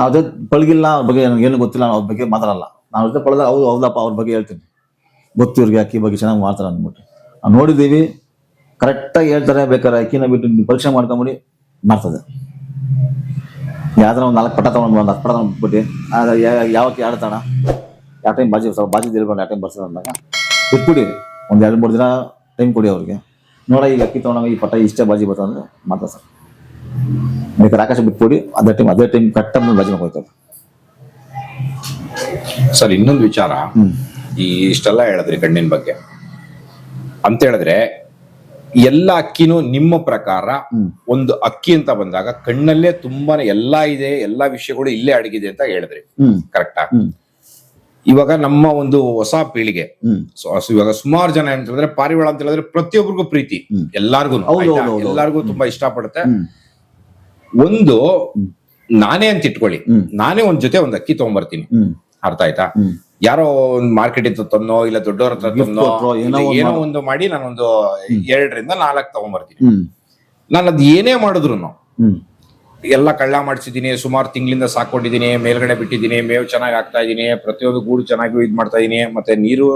ಅದೇ ಪಳಗಿಲ್ಲ, ಅವ್ರ ಬಗ್ಗೆ ನನಗೆ ಏನು ಗೊತ್ತಿಲ್ಲ, ಅವ್ರ ಬಗ್ಗೆ ಮಾತಾಡಲ್ಲ. ನಾನು ಜೊತೆ ಪಳದಾಗ ಹೌದಪ್ಪ ಅವ್ರ ಬಗ್ಗೆ ಹೇಳ್ತೀನಿ, ಗೊತ್ತು ಇವ್ರಿಗೆ ಅಕ್ಕಿ ಬಗ್ಗೆ ಚೆನ್ನಾಗಿ ಮಾಡ್ತಾರೆ ಅಂದ್ಬಿಟ್ಟು. ನಾವು ನೋಡಿದ್ದೀವಿ, ಕರೆಕ್ಟಾಗಿ ಹೇಳ್ತಾರೆ. ಬೇಕಾದ್ರೆ ಅಕ್ಕಿನ ಬಿಟ್ಟು ಪರೀಕ್ಷೆ ಮಾಡ್ಕೊಂಬಿಡಿ, ಮಾಡ್ತದೆ. ಯಾವ್ದಾರ ಒಂದು 4 ಪಟ ತಗೊಂಡು 10 ಪಟ ತಗೊಂಡ್ಬಿಟ್ಟು ಯಾವಕ್ಕೆ ಆಡ್ತಾಣ ಯಾವ ಟೈಮ್ ಬಾಜಿ ಸ್ವಲ್ಪ ಬಾಜಿ ಹೇಳ್ಕೊಂಡು ಯಾವ ಟೈಮ್ ಬರ್ತಾರೆ ಅಂದಾಗ ಬಿಟ್ಬಿಡಿ, ಒಂದು 2-3 ದಿನ ಟೈಮ್ ಕೊಡಿ ಅವ್ರಿಗೆ. ನೋಡ ಈಗ ಅಕ್ಕಿ ತೊಗೊಂಡಾಗ ಈ ಪಟ್ಟ ಇಷ್ಟೇ ಬಾಜಿ ಬರ್ತದೆ ಅಂದ್ರೆ ಮಾತ್ರ ಸರ್. ಬೇಕಾದ್ರೆ ಆಕಾಶ ಬಿಟ್ಬಿಡಿ, ಅದೇ ಟೈಮ್ ಕರೆಕ್ಟ್ ಬಾಜಿ ಹೋಗ್ತಾರೆ ಸರ್. ಇನ್ನೊಂದು ವಿಚಾರ, ಈ ಇಷ್ಟೆಲ್ಲ ಹೇಳಿದ್ರಿ ಕಣ್ಣಿನ ಬಗ್ಗೆ ಅಂತ ಹೇಳಿದ್ರೆ, ಎಲ್ಲ ಅಕ್ಕಿನೂ ನಿಮ್ಮ ಪ್ರಕಾರ ಒಂದು ಅಕ್ಕಿ ಅಂತ ಬಂದಾಗ ಕಣ್ಣಲ್ಲೇ ತುಂಬಾನೇ ಎಲ್ಲಾ ಇದೆ, ಎಲ್ಲಾ ವಿಷಯಗಳು ಇಲ್ಲೇ ಅಡಗಿದೆ ಅಂತ ಹೇಳಿದ್ರಿ, ಕರೆಕ್ಟಾ? ಇವಾಗ ನಮ್ಮ ಒಂದು ಹೊಸ ಪೀಳಿಗೆ, ಇವಾಗ ಸುಮಾರು ಜನ ಅಂತ ಹೇಳಿದ್ರೆ ಪಾರಿವಾಳ ಅಂತ ಹೇಳಿದ್ರೆ ಪ್ರತಿಯೊಬ್ಬರಿಗೂ ಪ್ರೀತಿ, ಎಲ್ಲಾರ್ಗು ತುಂಬಾ ಇಷ್ಟಪಡುತ್ತೆ. ಒಂದು ನಾನೇ ಅಂತ ಇಟ್ಕೊಳ್ಳಿ, ನಾನೇ ಒಂದ್ ಜೊತೆ ಒಂದ್ ಅಕ್ಕಿ ತಗೊಂಡ್ಬರ್ತೀನಿ, ಅರ್ಥ ಆಯ್ತಾ? ಯಾರೋ ಒಂದ್ ಮಾರ್ಕೆಟ್ ಇಂದ ತನ್ನೋ ಇಲ್ಲ ದೊಡ್ಡವ್ರ ಹತ್ರ ತನ್ನೋ ಏನೋ ಒಂದು ಮಾಡಿ ನಾನೊಂದು 2ರಿಂದ 4 ತಗೊಂಡ್ಬರ್ತೀನಿ. ನಾನು ಅದ್ ಏನೇ ಮಾಡಿದ್ರು ಎಲ್ಲ ಕಳ್ಳ ಮಾಡಿಸಿದೀನಿ, ಸುಮಾರು ತಿಂಗಳಿಂದ ಸಾಕೊಂಡಿದೀನಿ, ಮೇಲ್ಗಡೆ ಬಿಟ್ಟಿದ್ದೀನಿ, ಮೇವು ಚೆನ್ನಾಗಿ ಹಾಕ್ತಾ ಇದೀನಿ, ಪ್ರತಿಯೊಂದು ಗೂಡು ಚೆನ್ನಾಗಿ ಇದ್ ಮಾಡ್ತಾ ಇದೀನಿ, ಮತ್ತೆ ನೀರು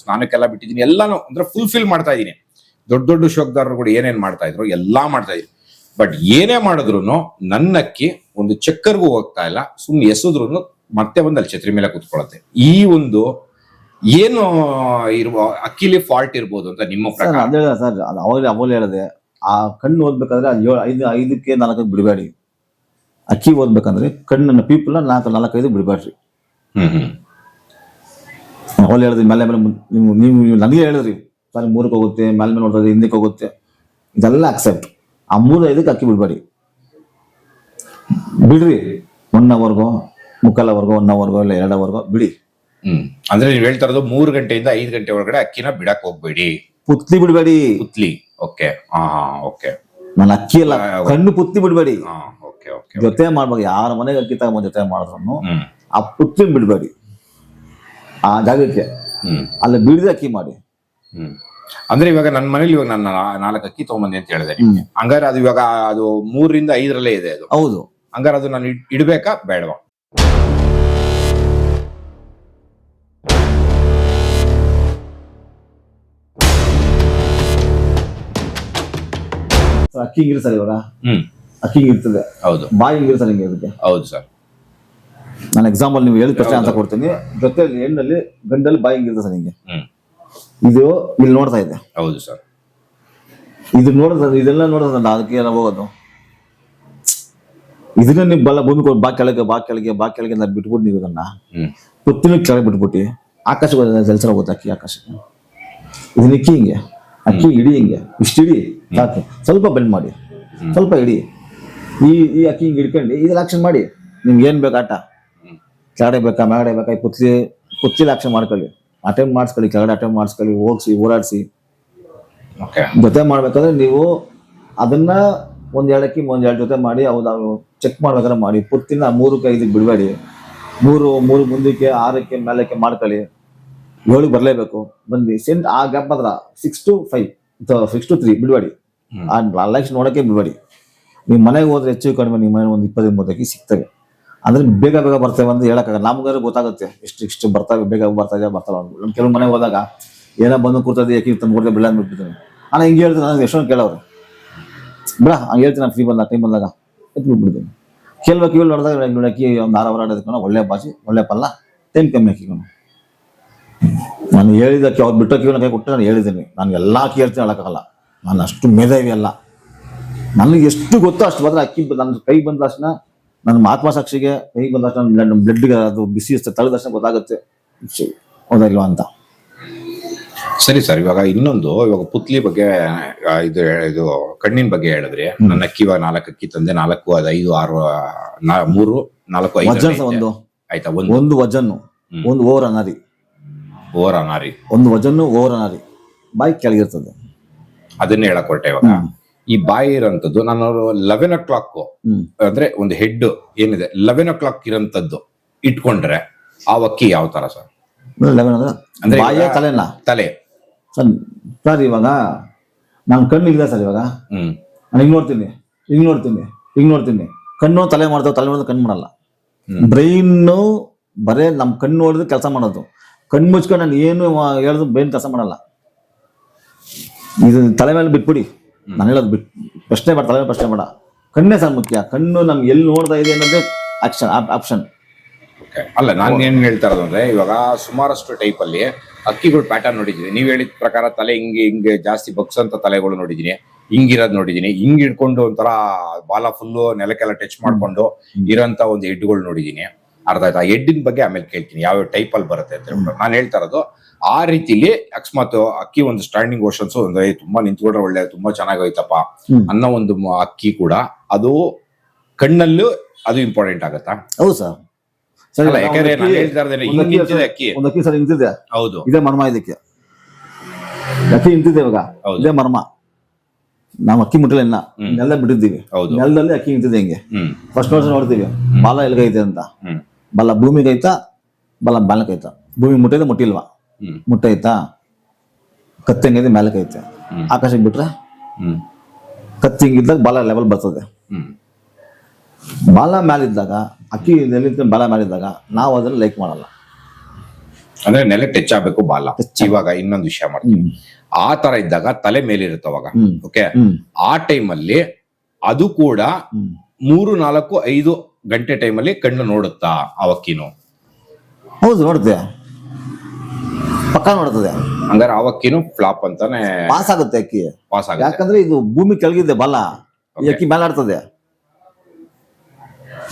ಸ್ನಾನಕ್ಕೆಲ್ಲ ಬಿಟ್ಟಿದೀನಿ, ಎಲ್ಲಾನು ಅಂದ್ರೆ ಫುಲ್ಫಿಲ್ ಮಾಡ್ತಾ ಇದೀನಿ. ದೊಡ್ಡ ಶೋಕ್ದಾರರುಗಳು ಏನೇನ್ ಮಾಡ್ತಾ ಇದ್ರು ಎಲ್ಲಾ ಮಾಡ್ತಾ ಇದೀನಿ. ಬಟ್ ಏನೇ ಮಾಡಿದ್ರು ನನ್ನ ಅಕ್ಕಿ ಒಂದು ಚಕ್ಕರ್ಗೂ ಹೋಗ್ತಾ ಇಲ್ಲ, ಸುಮ್ನೆ ಎಸೆದ್ರು ಮತ್ತೆ ಬಂದಲ್ಲಿ ಛತ್ರಿ ಮೇಲೆ ಕುತ್ಕೊಳ್ಳುತ್ತೆ. ಈ ಒಂದು ಏನು ಇರುವ ಅಕ್ಕಿಲಿ ಫಾಲ್ಟ್ ಇರ್ಬೋದು ಅಂತ ನಿಮ್ಮ ಪ್ರಕಾರ? ಸರ್ ಅವಾಗ ಹೇಳಿದೆ, ಆ ಕಣ್ಣು ಓದ್ಬೇಕಾದ್ರೆ 5ಕ್ಕೆ 4ಕ್ಕೆ ಬಿಡಬೇಡಿ. ಅಕ್ಕಿ ಓದ್ಬೇಕಂದ್ರೆ ಕಣ್ಣನ್ನ ಪೀಪಲ್ 4-5 ಬಿಡಬೇಡ್ರಿ. ಅವಾಗ ಹೇಳಿದ್ರಿ ಮೇಲೆ ನೀವು ನನಗೆ ಹೇಳಿದ್ರಿ ಸರ್ 3ಕ್ಕೆ ಹೋಗುತ್ತೆ, ಮೇಲೆ ನೋಡ್ತದೆ, ಹಿಂದಕ್ಕೆ ಹೋಗುತ್ತೆ, ಇದೆಲ್ಲ ಅಕ್ಸೆಪ್ಟ್. ಆ 3-5ಕ್ಕೆ ಅಕ್ಕಿ ಬಿಡಬೇಡಿ, ಬಿಡ್ರಿ 1 ಅವರ್ಗೋ 3/4 ಅವರ್ಗೋ 1 ಅವರ್ಗೋ ಇಲ್ಲ 2 ಅವರ್ಗೋ ಬಿಡಿ. ಅಂದ್ರೆ ನೀವ್ ಹೇಳ್ತಾ ಇರೋದು 3 ಗಂಟೆಯಿಂದ 5 ಗಂಟೆ ಒಳಗಡೆ ಅಕ್ಕಿನ ಬಿಡಕ್ ಹೋಗ್ಬೇಡಿ, ಪುತ್ಲಿ ಬಿಡ್ಬೇಡಿ. ಪುತ್ಲಿ, ಓಕೆ. ಓಕೆ, ನಾನು ಅಕ್ಕಿ ಎಲ್ಲ ಕಣ್ಣು ಪುತ್ಲಿ ಬಿಡ್ಬೇಡಿ. ಓಕೆ, ಜೊತೆ ಮಾಡ್ಬೇಕು, ಯಾರ ಮನೆಗೆ ಅಕ್ಕಿ ತಗೊಂಡ್ ಜೊತೆ ಮಾಡಿದ್ರು ಆ ಪುತ್ಲಿ ಬಿಡ್ಬೇಡಿ. ಆ ಜಾಗಕ್ಕೆ ಅಲ್ಲಿ ಬಿಡದೆ ಅಕ್ಕಿ ಮಾಡಿ. ಅಂದ್ರೆ ಇವಾಗ ನನ್ನ ಮನೇಲಿ ಇವಾಗ ನಾನು 4 ಅಕ್ಕಿ ತಗೊಂಬಂದೆ ಅಂತ ಹೇಳಿದೆ, ಹಂಗಾರೆ ಅದು ಇವಾಗ ಅದು 3ರಿಂದ 5ರಲ್ಲೇ ಇದೆ ಅದು? ಹೌದು. ಹಂಗಾರೆ ಅದು ನಾನು ಇಡ್ಬೇಕಾ ಬೇಡವಾ? ಅಕ್ಕಿ ಹಿಂಗಿರ್ ಸರ್, ಇವಾಗ ಅಕ್ಕಿ ಹಿಂಗಿರ್ತದೆ, ಹೌದು. ಬಾಯಿ ಹಿಂಗಿರ್ ಸರ್, ಹಿಂಗಿರುತ್ತೆ. ಹೌದು ಸರ್. ನಾನು ಎಕ್ಸಾಂಪಲ್ ನೀವು ಹೇಳಿದ ಪ್ರಶ್ನೆ ಅಂತ ಕೊಡ್ತೀನಿ. ಜೊತೆಲಿ ಹೆಣ್ಣಲ್ಲಿ ಗಂಡಲ್ಲಿ ಬಾಯಿ ಹಿಂಗಿರ್ತದೆ ಸರ್, ಹಿಂಗೆ. ಇದು ಇಲ್ಲಿ ನೋಡ್ತಾ ಇದೆ. ಹೌದು ಸರ್. ಇದು ನೋಡಿದ್ರೆ ಇದೆಲ್ಲ ನೋಡಿದ್ರೆ ಅದಕ್ಕೆ ಹೋಗೋದು. ಇದನ್ನ ನೀವು ಭೂಮಿ ಬಾ ಕೆಳಗೆ ಅಂತ ಬಿಟ್ಬಿಟ್ಟು ನೀವು ಇದನ್ನ ಪುತ್ತಿನ ಕೆಳಗೆ ಬಿಟ್ಬಿಟ್ಟು ಆಕಾಶಕ್ಕೆ ಜಲ್ಸರ ಹೋಗುತ್ತೆ ಅಕ್ಕಿ ಆಕಾಶಕ್ಕೆ. ಇದನ್ನ ಇಕ್ಕಿ ಹಿಂಗೆ, ಅಕ್ಕಿ ಇಡಿ ಹಿಂಗೆ, ಇಷ್ಟು ಇಡಿ ಸಾಕು, ಸ್ವಲ್ಪ ಬೆಂಡ್ ಮಾಡಿ, ಸ್ವಲ್ಪ ಇಡಿ. ಈ ಅಕ್ಕಿ ಹಿಂಗೆ ಇಡ್ಕೊಂಡು ಇದೆಲ್ಲ ಆಕ್ಷನ್ ಮಾಡಿ. ನಿಮ್ಗೆ ಏನ್ ಬೇಕು ಆಟ, ಕೆಳಗಡೆ ಬೇಕಾ ಮ್ಯಾಗಡೆ ಬೇಕಾ, ಈ ಪುತ್ತಿಲಿ ಆಕ್ಷನ್ ಮಾಡ್ಕೊಳ್ಳಿ, ಅಟೆಂಪ್ಟ್ ಮಾಡಿಸ್ಕೊಳ್ಳಿ, ಕೆಳಗಡೆ ಅಟೆಂಪ್ಟ್ ಮಾಡಿಸ್ಕೊಳ್ಳಿ, ಹೋಗ್ಸಿ ಓಡಾಡಿಸಿ. ಜೊತೆ ಮಾಡ್ಬೇಕಾದ್ರೆ ನೀವು ಅದನ್ನ 1-2 ಅಕ್ಕಿ 1-2 ಜೊತೆ ಮಾಡಿ ಹೌದಾ ಚೆಕ್ ಮಾಡ್ಬೇಕಾದ್ರೆ ಮಾಡಿ. ಪುತ್ತಿನ 3-5 ಬಿಡಬೇಡಿ. 3 ಮುಂದಕ್ಕೆ 6ಕ್ಕೆ ಮೇಲಕ್ಕೆ ಮಾಡ್ಕೊಳ್ಳಿ. 7ಕ್ಕೆ ಬರಲೇಬೇಕು. ಬಂದು ಆ ಗ್ಯಾಪ್ ಮಾತ್ರ 6 to 5 6 to 3 ಬಿಡಬೇಡಿ. ಆ ಲೈಫ್ ನೋಡೋಕೆ ಬಿಡಬೇಡಿ. ನೀವು ಮನೆಗೆ ಹೋದ್ರೆ ಹೆಚ್ಚು ಕಡಿಮೆ ನಿಮ್ಮ ಮನೆ ಒಂದು 20-30 ಅಕ್ಕಿ ಸಿಗ್ತವೆ. ಅಂದ್ರೆ ಬೇಗ ಬರ್ತೇವೆ ಅಂತ ಹೇಳಕ್ಕಾಗಲ್ಲ. ನಮ್ಗಾದ್ರೆ ಗೊತ್ತಾಗುತ್ತೆ ಇಷ್ಟು ಬರ್ತವೆ, ಬೇಗ ಬರ್ತಾ ನಮ್ಮ ಕೆಲವು ಮನೆಗೆ ಹೋದಾಗ ಏನೋ ಬಂದು ಕೂರ್ತದೆ ಅಕ್ಕಿ ತಂದು ಬೆಳ್ಳ ಬಿಡ್ಬಿಡ್ತೀನಿ. ನಾನು ಹಿಂಗೆ ಹೇಳ್ತೀನಿ, ನನಗೆ ಎಷ್ಟೊಂದು ಕೇಳೋರು ಬಿಡ ಹಂಗೆ ಹೇಳ್ತೀನಿ. ನಾನು ಫ್ರೀ ಬಂದಾಗ ಟೈಮ್ ಬಂದಾಗ ಎತ್ಬಿಡ್ಬಿಡ್ತೀನಿ. ಕೇಳ್ಬೇಕು ನೋಡಿದಾಗ ಅಕ್ಕಿ ಒಂದು 6 ಅವರ್ ಆಡೋದಕ್ಕೆ ಒಳ್ಳೆ ಬಾಜಿ, ಒಳ್ಳೆ ಪಲ್ಲ, ಟೈಮ್ ಕಮ್ಮಿ ಅಕ್ಕಿಗೂ. ನಾನು ಹೇಳಿದಕ್ಕೆ ಅವ್ರು ಬಿಟ್ಟೋಕ್ಕಿ ಕೈ ಕೊಟ್ಟು ನಾನು ಹೇಳಿದ್ದೀನಿ. ನಾನು ಎಲ್ಲ ಅಕ್ಕಿ ಹೇಳ್ತೀನಿ, ಹೇಳೋಕ್ಕಾಗಲ್ಲ. ನಾನು ಅಷ್ಟು ಮೇಧಾವಿ ಅಲ್ಲ. ನನಗೆ ಎಷ್ಟು ಗೊತ್ತೋ ಅಷ್ಟು ಬಂದ್ರೆ ಅಕ್ಕಿ ನನ್ನ ಕೈ ಬಂದ ತಕ್ಷಣ, ನನ್ನ ಆತ್ಮಸಾಕ್ಷಿಗೆ ಕೈ ಬಂದ ತಕ್ಷಣ ನನ್ನ ಬ್ಲಡ್ಗೆ ಅದು ಬಿಸಿ ತಳೆದ ತಕ್ಷಣ ಗೊತ್ತಾಗುತ್ತೆ ಹೌದಾಗಿಲ್ವಾ ಅಂತ. ಸರಿ ಸರ್, ಇವಾಗ ಇನ್ನೊಂದು, ಇವಾಗ ಪುತ್ಲಿ ಬಗ್ಗೆ ಇದು ಕಣ್ಣಿನ ಬಗ್ಗೆ ಹೇಳಿದ್ರಿ. ನನ್ನ ಅಕ್ಕಿ ಇವಾಗ 4 ಅಕ್ಕಿ ತಂದೆ, 4, ಅದು 5, 6, 3, 4, 5 ಆಯ್ತಾ? ಒಂದು ವಜನ್ನು, ಒಂದು ಓವರ್ ಅನಾರಿ, ಒಂದು ವಜನ್ನು ಓವರ್ ಅನಾರಿ ಬಾಯಿ ಕೆಳಗಿರ್ತದೆ. ಅದನ್ನೇ ಹೇಳಕ್ ಹೊರಟೆ. ಇವಾಗ ಈ ಬಾಯಿ ಇರೋಂಥದ್ದು ನಾನು 11 o'clock ಅಂದ್ರೆ ಒಂದು ಹೆಡ್ ಏನಿದೆ 11 o'clock ಇರೋಂಥದ್ದು ಇಟ್ಕೊಂಡ್ರೆ ಆ ಅಕ್ಕಿ ಯಾವ ತರ ಸರ್? 11 ಅಂದ್ರೆ ಬಾಯಿಯ ತಲೆ ಸರ್. ಇವಾಗ ನಾನು ಕಣ್ಣು ಇಲ್ಲ ಸರ್. ಇವಾಗ ನಾನು ಹಿಂಗ್ ನೋಡ್ತೀನಿ, ಕಣ್ಣು ತಲೆ ಮಾಡ್ತಾವ, ತಲೆ ಮಾಡಿದ್ರೆ ಕಣ್ಣು ಮಾಡಲ್ಲ. ಬ್ರೈನ್ ಬರೇ ನಮ್ ಕಣ್ಣು ನೋಡಿದ್ರೆ ಕೆಲಸ ಮಾಡೋದು. ಕಣ್ಣು ಮುಚ್ಕೊಂಡು ನಾನು ಏನು ಹೇಳಿದ್ರು ಬ್ರೈನ್ ಕೆಲಸ ಮಾಡಲ್ಲ. ಇದು ತಲೆ ಮೇಲೆ ಬಿಟ್ಬಿಡಿ. ನಾನು ಹೇಳೋದು ಪ್ರಶ್ನೆ ಬೇಡ, ತಲೆ ಮೇಲೆ ಪ್ರಶ್ನೆ ಬೇಡ. ಕಣ್ಣೇ ಸರ್ ಮುಖ್ಯ. ಕಣ್ಣು ನಮ್ಗೆ ಎಲ್ಲಿ ನೋಡ್ತಾ ಇದೆ ಅನ್ನೋದೇ ಆಪ್ಷನ್. ಅಲ್ಲ ನಾನು ಏನ್ ಹೇಳ್ತಾ ಇರೋದು ಅಂದ್ರೆ ಇವಾಗ ಸುಮಾರಷ್ಟು ಟೈಪ್ ಅಲ್ಲಿ ಅಕ್ಕಿಗಳು ಪ್ಯಾಟರ್ನ್ ನೋಡಿದೀನಿ. ನೀವ್ ಹೇಳಿದ ಪ್ರಕಾರ ತಲೆ ಹಿಂಗೆ ಜಾಸ್ತಿ ಬಗ್ಸಂತ ತಲೆಗಳು ನೋಡಿದೀನಿ, ಹಿಂಗಿರೋದ್ ನೋಡಿದೀನಿ, ಹಿಂಗ್ ಹಿಡ್ಕೊಂಡು ಒಂಥರ ಬಾಲ ಫುಲ್ಲು ನೆಲಕ್ಕೆಲ್ಲ ಟಚ್ ಮಾಡ್ಕೊಂಡು ಇರೋಂತ ಒಂದು ಹೆಡ್ಗಳು ನೋಡಿದೀನಿ. ಅರ್ಥ ಆಯ್ತಾ? ಹೆಡ್ಡಿನ ಬಗ್ಗೆ ಆಮೇಲೆ ಕೇಳ್ತೀನಿ ಯಾವ ಟೈಪ್ ಅಲ್ಲಿ ಬರುತ್ತೆ ಅಂತ ಹೇಳ್ಬಿಟ್ಟು. ನಾನು ಹೇಳ್ತಾ ಇರೋದು ಆ ರೀತಿಲಿ ಅಕಸ್ಮಾತ್ ಅಕ್ಕಿ ಒಂದು ಸ್ಟ್ಯಾಂಡಿಂಗ್ ಓಷನ್ಸ್ ಒಂದು ತುಂಬಾ ನಿಂತ್ಕೊಂಡ್ರೆ ಒಳ್ಳೆ ತುಂಬಾ ಚೆನ್ನಾಗೋಯ್ತಪ್ಪ ಅನ್ನೋ ಒಂದು ಅಕ್ಕಿ ಕೂಡ ಅದು ಕಣ್ಣಲ್ಲೂ ಅದು ಇಂಪಾರ್ಟೆಂಟ್ ಆಗತ್ತಾ? ಹೌದು ಸರ್. ಸರಿ, ಅಲ್ಲ, ಯಾಕಂದ್ರೆ ನಾನು ಹೇಳ್ತಾ ಇರೋದೇನೆ, ಹಿಂಗ್ ನಿಂತಿದೆ ಅಕ್ಕಿ. ಒಂದು ಅಕ್ಕಿ ಸರ್ ನಿಂತಿದೆ, ಹೌದು, ಇದೇ ಮರ್ಮ. ಇದಕ್ಕೆ ಅಕ್ಕಿ ನಿಂತಿದೆ ಇವಾಗ, ಇದೇ ಮರ್ಮ. ನಾವು ಅಕ್ಕಿ ಮುಟ್ಟಿಲ್ಲ ಇನ್ನ, ನೆಲ ಬಿಟ್ಟಿದ್ದೀವಿ. ನೆಲದಲ್ಲಿ ಅಕ್ಕಿ ನಿಂತಿದೆ ಹಿಂಗೆ. ಫಸ್ಟ್ ವರ್ಷ ನೋಡ್ತೀವಿ ಬಾಲ ಎಲ್ಗೈತೆ ಅಂತ. ಬಲ ಭೂಮಿಗೆ ಐತಾ, ಬಲ ಬಾಲಕ್ಕೆ ಐತಾ? ಭೂಮಿ ಮುಟ್ಟಿದೆ ಮುಟ್ಟಿಲ್ವಾ? ಮುಟ್ಟೈತಾ? ಕತ್ತಿ ಹೆಂಗಿದೆ ಮೇಲಕ್ಕೆ ಐತೆ. ಆಕಾಶಕ್ಕೆ ಬಿಟ್ರೆ ಕತ್ತಿ ಹಿಂಗಿದ್ದಾಗ ಬಾಲ ಲೆವೆಲ್ ಬರ್ತದೆ. ಬಾಲ ಮೇಲಿದ್ದಾಗ ಅಕ್ಕಿ ನೆಲಿದ್ಕೊಂಡು ಬಾಲ ಮೇಲಿದ್ದಾಗ ನಾವು ಅದನ್ನ ಲೈಕ್ ಮಾಡಲ್ಲ. ಅಂದ್ರೆ ನೆಲೆ ಟಚ್ ಆಗ್ಬೇಕು ಬಾಲ. ಇವಾಗ ಇನ್ನೊಂದು ವಿಷಯ ಮಾಡ್ತೀವಿ, ಆ ತರ ಇದ್ದಾಗ ತಲೆ ಮೇಲಿರುತ್ತೆ ಅವಾಗ. ಓಕೆ, ಆ ಟೈಮಲ್ಲಿ ಅದು ಕೂಡ 3, 4, 5 ಗಂಟೆ ಟೈಮಲ್ಲಿ ಕಣ್ಣು ನೋಡುತ್ತಾ ಆ ಅಕ್ಕಿನು? ಹೌದು, ನೋಡುತ್ತೆ, ಪಕ್ಕ ನೋಡ್ತದೆ. ಹಂಗಾರೆ ಆ ಅಕ್ಕಿನು ಫ್ಲಾಪ್ ಅಂತಾನೆ ಪಾಸ್ ಆಗುತ್ತೆ ಅಕ್ಕಿ. ಪಾಸ್ ಆಗುತ್ತೆ, ಯಾಕಂದ್ರೆ ಇದು ಭೂಮಿ ಕೆಳಗಿದೆ ಬಾಲ, ಈ ಅಕ್ಕಿ ಮೇಲೆ ಆಡ್ತದೆ.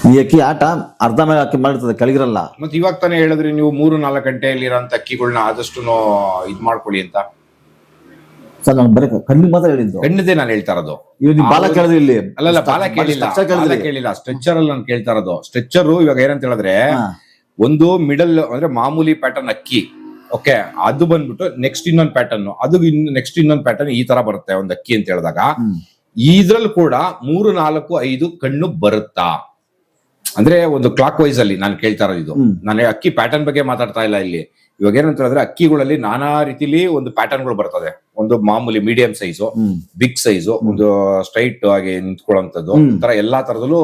ಈ ಅಕ್ಕಿ ಆಟ ಅರ್ಧ ಮೇಲೆ ಅಕ್ಕಿ ಮಾಡಿರ್ತದೆ, ಕೆಳಗಿರಲ್ಲ. ಮತ್ತೆ ಇವಾಗ ತಾನೇ ಹೇಳಿದ್ರಿ ನೀವು 3, 4 ಗಂಟೆಯಲ್ಲಿ ಇರೋಂತ ಅಕ್ಕಿಗಳನ್ನ ಆದಷ್ಟು ಇದ್ ಮಾಡ್ಕೊಳ್ಳಿ ಅಂತ. ಸರ್ ನಾನು ಬರೀ ಕಣ್ಣಿಗೆ ಮಾತ್ರ ಹೇಳಿದ್ದು, ಕಣ್ಣಿದೆ ನಾನು ಹೇಳ್ತಾ ಇರೋದು. ಬಾಲ ಕೇಳಿದ್ರಿ ಇಲ್ಲಿ? ಅಲ್ಲ, ಬಾಲ ಕೇಳಿಲ್ಲ, ಸ್ಟ್ರೆಚ್ಚರ್ ಅಲ್ಲಿ ನಾನು ಕೇಳ್ತಾ ಇರೋದು. ಸ್ಟ್ರೆಚ್ಚರ್ ಇವಾಗ ಏನಂತ ಹೇಳಿದ್ರೆ, ಒಂದು ಮಿಡಲ್ ಅಂದ್ರೆ ಮಾಮೂಲಿ ಪ್ಯಾಟರ್ನ್ ಅಕ್ಕಿ, ಓಕೆ, ಅದು ಬಂದ್ಬಿಟ್ಟು ನೆಕ್ಸ್ಟ್ ಇನ್ನೊಂದು ಪ್ಯಾಟರ್ನ್, ಅದು ನೆಕ್ಸ್ಟ್ ಇನ್ನೊಂದು ಪ್ಯಾಟರ್ನ್, ಈ ತರ ಬರುತ್ತೆ ಒಂದು ಅಕ್ಕಿ ಅಂತ ಹೇಳಿದಾಗ ಇದ್ರಲ್ಲಿ ಕೂಡ 3, 4, 5 ಕಣ್ಣು ಬರುತ್ತಾ? ಅಂದ್ರೆ ಒಂದು ಕ್ಲಾಕ್ ವೈಸ್ ಅಲ್ಲಿ ನಾನು ಕೇಳ್ತಾ ಇರೋದು. ಇದು ನಾನು ಅಕ್ಕಿ ಪ್ಯಾಟರ್ನ್ ಬಗ್ಗೆ ಮಾತಾಡ್ತಾ ಇಲ್ಲ ಇಲ್ಲಿ. ಇವಾಗ ಏನಂತ ಹೇಳಿದ್ರೆ ಅಕ್ಕಿಗಳಲ್ಲಿ ನಾನಾ ರೀತಿಲಿ ಒಂದು ಪ್ಯಾಟರ್ನ್ ಗಳು ಬರ್ತದೆ. ಒಂದು ಮಾಮೂಲಿ ಮೀಡಿಯಂ ಸೈಜು, ಬಿಗ್ ಸೈಜು, ಒಂದು ಸ್ಟ್ರೈಟ್ ಆಗಿ ನಿಂತ್ಕೊಳ್ಳುವಂಥದ್ದು, ತರ ಎಲ್ಲಾ ತರದಲ್ಲೂ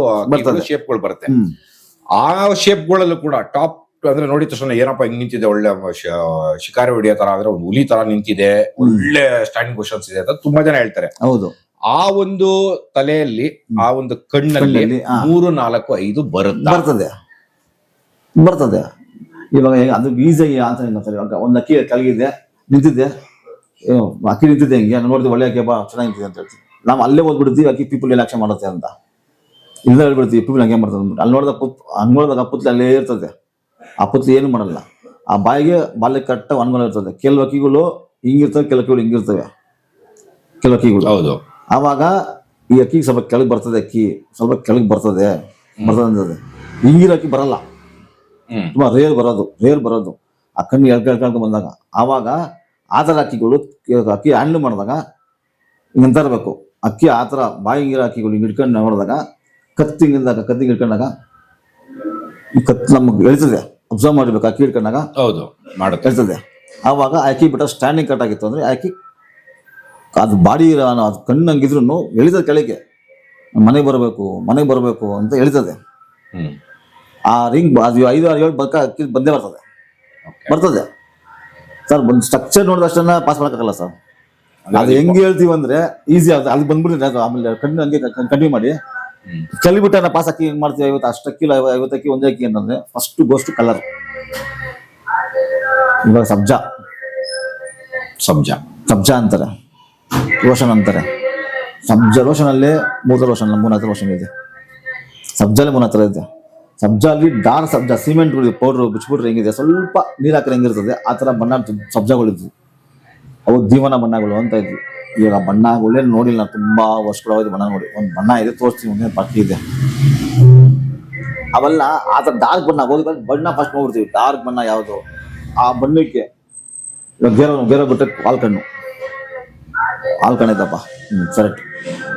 ಶೇಪ್ ಗಳು ಬರುತ್ತೆ. ಆ ಶೇಪ್ ಗಳಲ್ಲೂ ಕೂಡ ಟಾಪ್ ಅಂದ್ರೆ ನೋಡಿದ ತಕ್ಷಣ ಏನಪ್ಪಾ ಹಿಂಗ್ ನಿಂತಿದೆ, ಒಳ್ಳೆ ಶಿಕಾರಿ ಹೊಡಿಯೋ ತರ, ಅಂದ್ರೆ ಒಂದು ಹುಲಿ ತರ ನಿಂತಿದೆ, ಒಳ್ಳೆ ಸ್ಟ್ಯಾಂಡಿಂಗ್ ಪೊಸಿಷನ್ಸ್ ಇದೆ ಅಂತ ತುಂಬಾ ಜನ ಹೇಳ್ತಾರೆ. ಹೌದು, ಆ ಒಂದು ತಲೆಯಲ್ಲಿ, ಆ ಒಂದು ಕಣ್ಣಲ್ಲಿ 3, 4, 5 ಬರ್ತದೆ. ಇವಾಗ ಅದು ಈಸಿಯಾಗಿ ಆನ್ಸರ್ ಸರ್. ಇವಾಗ ಒಂದು ಅಕ್ಕಿ ಕೆಳಗಿದೆ ನಿಂತಿದ್ದೆ, ಅಕ್ಕಿ ನಿಂತಿದ್ದೆ ಹಿಂಗೆ ನೋಡಿದ್ವಿ, ಒಳ್ಳೆ ಅಕ್ಕಿ ಚೆನ್ನಾಗಿ ನಿಂತಿದೆ ಅಂತ ಹೇಳ್ತೀವಿ. ನಾವು ಅಲ್ಲೇ ಓದ್ಬಿಡ್ತೀವಿ ಅಕ್ಕಿ ಪೀಪಲ್ ಏನು ಆಕ್ಷನ್ ಮಾಡುತ್ತೆ ಅಂತ. ಇಲ್ಲ ಹೇಳ್ಬಿಡ್ತೀವಿ ಪೀಪಲ್ ಹಂಗೆ ಮಾಡ್ತದೆ ಅಂದ್ಬಿಟ್ಟು. ಅಲ್ಲಿ ನೋಡಿದಾಗ ಪುತ್ಲಿ ಅಲ್ಲೇ ಇರ್ತದೆ. ಆ ಪುತ್ಲಿ ಏನು ಮಾಡಲ್ಲ. ಆ ಬಾಯಿಗೆ ಬಾಲ್ಯ ಕಟ್ಟ ಒನ್ಗಳು ಇರ್ತದೆ. ಕೆಲವು ಅಕ್ಕಿಗಳು ಹಿಂಗಿರ್ತವೆ, ಕೆಲವು ಅಕ್ಕಿಗಳು ಹಿಂಗಿರ್ತವೆ, ಕೆಲವು ಅಕ್ಕಿಗಳು. ಹೌದು. ಆವಾಗ ಈ ಅಕ್ಕಿಗೆ ಸ್ವಲ್ಪ ಕೆಳಗೆ ಬರ್ತದೆ, ಅಕ್ಕಿ ಸ್ವಲ್ಪ ಕೆಳಗೆ ಬರ್ತದೆ ಅಂತದೆ. ಹಿಂಗಿರೋ ಅಕ್ಕಿ ಬರಲ್ಲ, ತುಂಬಾ ರೇರ್ ಬರೋದು ಆ ಕಣ್ಣು ಎಳ್ಕೊಂಡು ಬಂದಾಗ. ಆವಾಗ ಆ ಥರ ಅಕ್ಕಿಗಳು ಅಕ್ಕಿ ಹ್ಯಾಂಡ್ಲ್ ಮಾಡಿದಾಗ ಹಿಂಗಂತ ಇರಬೇಕು. ಅಕ್ಕಿ ಆ ಥರ ಬಾಯಿ ಹಿಂಗಿರೋ ಅಕ್ಕಿಗಳು ಹಿಂಗೆ ಹಿಡ್ಕೊಂಡು ನೋಡಿದಾಗ ಕತ್ತಿಗೆ ಹಿಡ್ಕೊಂಡಾಗ ಈ ಕತ್ತು ನಮಗೆ ಎಳ್ತದೆ. ಅಬ್ಸರ್ವ್ ಮಾಡಬೇಕು, ಅಕ್ಕಿ ಹಿಡ್ಕೊಂಡಾಗ ಹೌದು ಎಳ್ತದೆ. ಆವಾಗ ಆ ಅಕ್ಕಿ ಬಿಟ್ಟ ಸ್ಟ್ಯಾಂಡಿಂಗ್ ಕಟ್ ಆಗಿತ್ತು ಅಂದ್ರೆ ಆ ಅಕ್ಕಿ ಅದು ಬಾಡಿ ಅದು ಕಣ್ಣು ಹಂಗಿದ್ರು ಎಳಿತದೆ ಕೆಳಗೆ, ಮನೆಗೆ ಬರಬೇಕು ಅಂತ ಎಳಿತದೆ. ಆ ರಿಂಗ್ ಅದು 5, 6, 7 ಬಕ್ಕ ಅಕ್ಕಿ ಬಂದೇ ಬರ್ತದೆ ಸರ್. ಒಂದು ಸ್ಟ್ರಕ್ಚರ್ ನೋಡಿದಷ್ಟನ್ನ ಪಾಸ್ ಮಾಡೋಕ್ಕಾಗಲ್ಲ ಸರ್. ಅದು ಹೆಂಗೆ ಹೇಳ್ತೀವಿ ಅಂದ್ರೆ ಈಸಿ ಆಗುತ್ತೆ, ಅಲ್ಲಿ ಬಂದ್ಬಿಟ್ಟು ಆಮೇಲೆ ಕಣ್ಣು ಹಂಗೆ ಕಂಟಿನ್ಯೂ ಮಾಡಿ ಕೆಳಬಿಟ್ಟ ಪಾಸ್ ಅಕ್ಕಿ ಹೆಂಗ್ ಮಾಡ್ತೀವಿ. 50 ಅಕ್ಕಿ 50 ಅಕ್ಕಿ ಒಂದೇ ಅಕ್ಕಿ ಅಂತಂದ್ರೆ ಫಸ್ಟ್ ಗೋಸ್ಟ್ ಕಲರ್. ಇವಾಗ ಸಬ್ಜಾ ಅಂತಾರೆ, ರೋಷನ್ ಅಂತಾರೆ. ರೋಷನ್ ಅಲ್ಲೇ 3 ರೋಷನ್ 3 ರೋಷನ್ ಇದೆ. ಸಬ್ಜಾಲೆ 3 ಇದೆ. ಸಬ್ಜಾಲಿ ಡಾರ್ಕ್ ಸಬ್ಜಾ ಸಿಮೆಂಟ್ ಪೌಡ್ರ್ ಬಿಚ್ಬಿಟ್ರೆ ಹೆಂಗಿದೆ, ಸ್ವಲ್ಪ ನೀರು ಹಾಕಿದ್ರೆ ಹೆಂಗಿರ್ತದೆ ಆ ಥರ ಬಣ್ಣ ಸಬ್ಜಾಗಳಿದ್ವು. ಅವು ಜೀವನ ಬಣ್ಣಗಳು ಅಂತ ಇದ್ವಿ. ಇವಾಗ ಬಣ್ಣಗಳೇ ನೋಡಿಲ್ಲ, ತುಂಬಾ ವರ್ಷಗಳಾಗೋದು ಬಣ್ಣ ನೋಡಿ. ಒಂದು ಬಣ್ಣ ಇದೆ ತೋರಿಸ್ತೀವಿ, ಬಾಕಿ ಇದೆ. ಅವೆಲ್ಲ ಆ ಥರ ಡಾರ್ಕ್ ಬಣ್ಣ ಹೋಗ್ಬೇಕು. ಬಣ್ಣ ಫಸ್ಟ್ ನೋಡ್ತೀವಿ, ಡಾರ್ಕ್ ಬಣ್ಣ ಯಾವುದು, ಆ ಬಣ್ಣಕ್ಕೆ ಇವಾಗ ಗೇರ ಬಿಟ್ಟೆ ಹಾಲು ಕಣ್ಣಿದ್ದಪ್ಪ. ಕರೆಕ್ಟ್.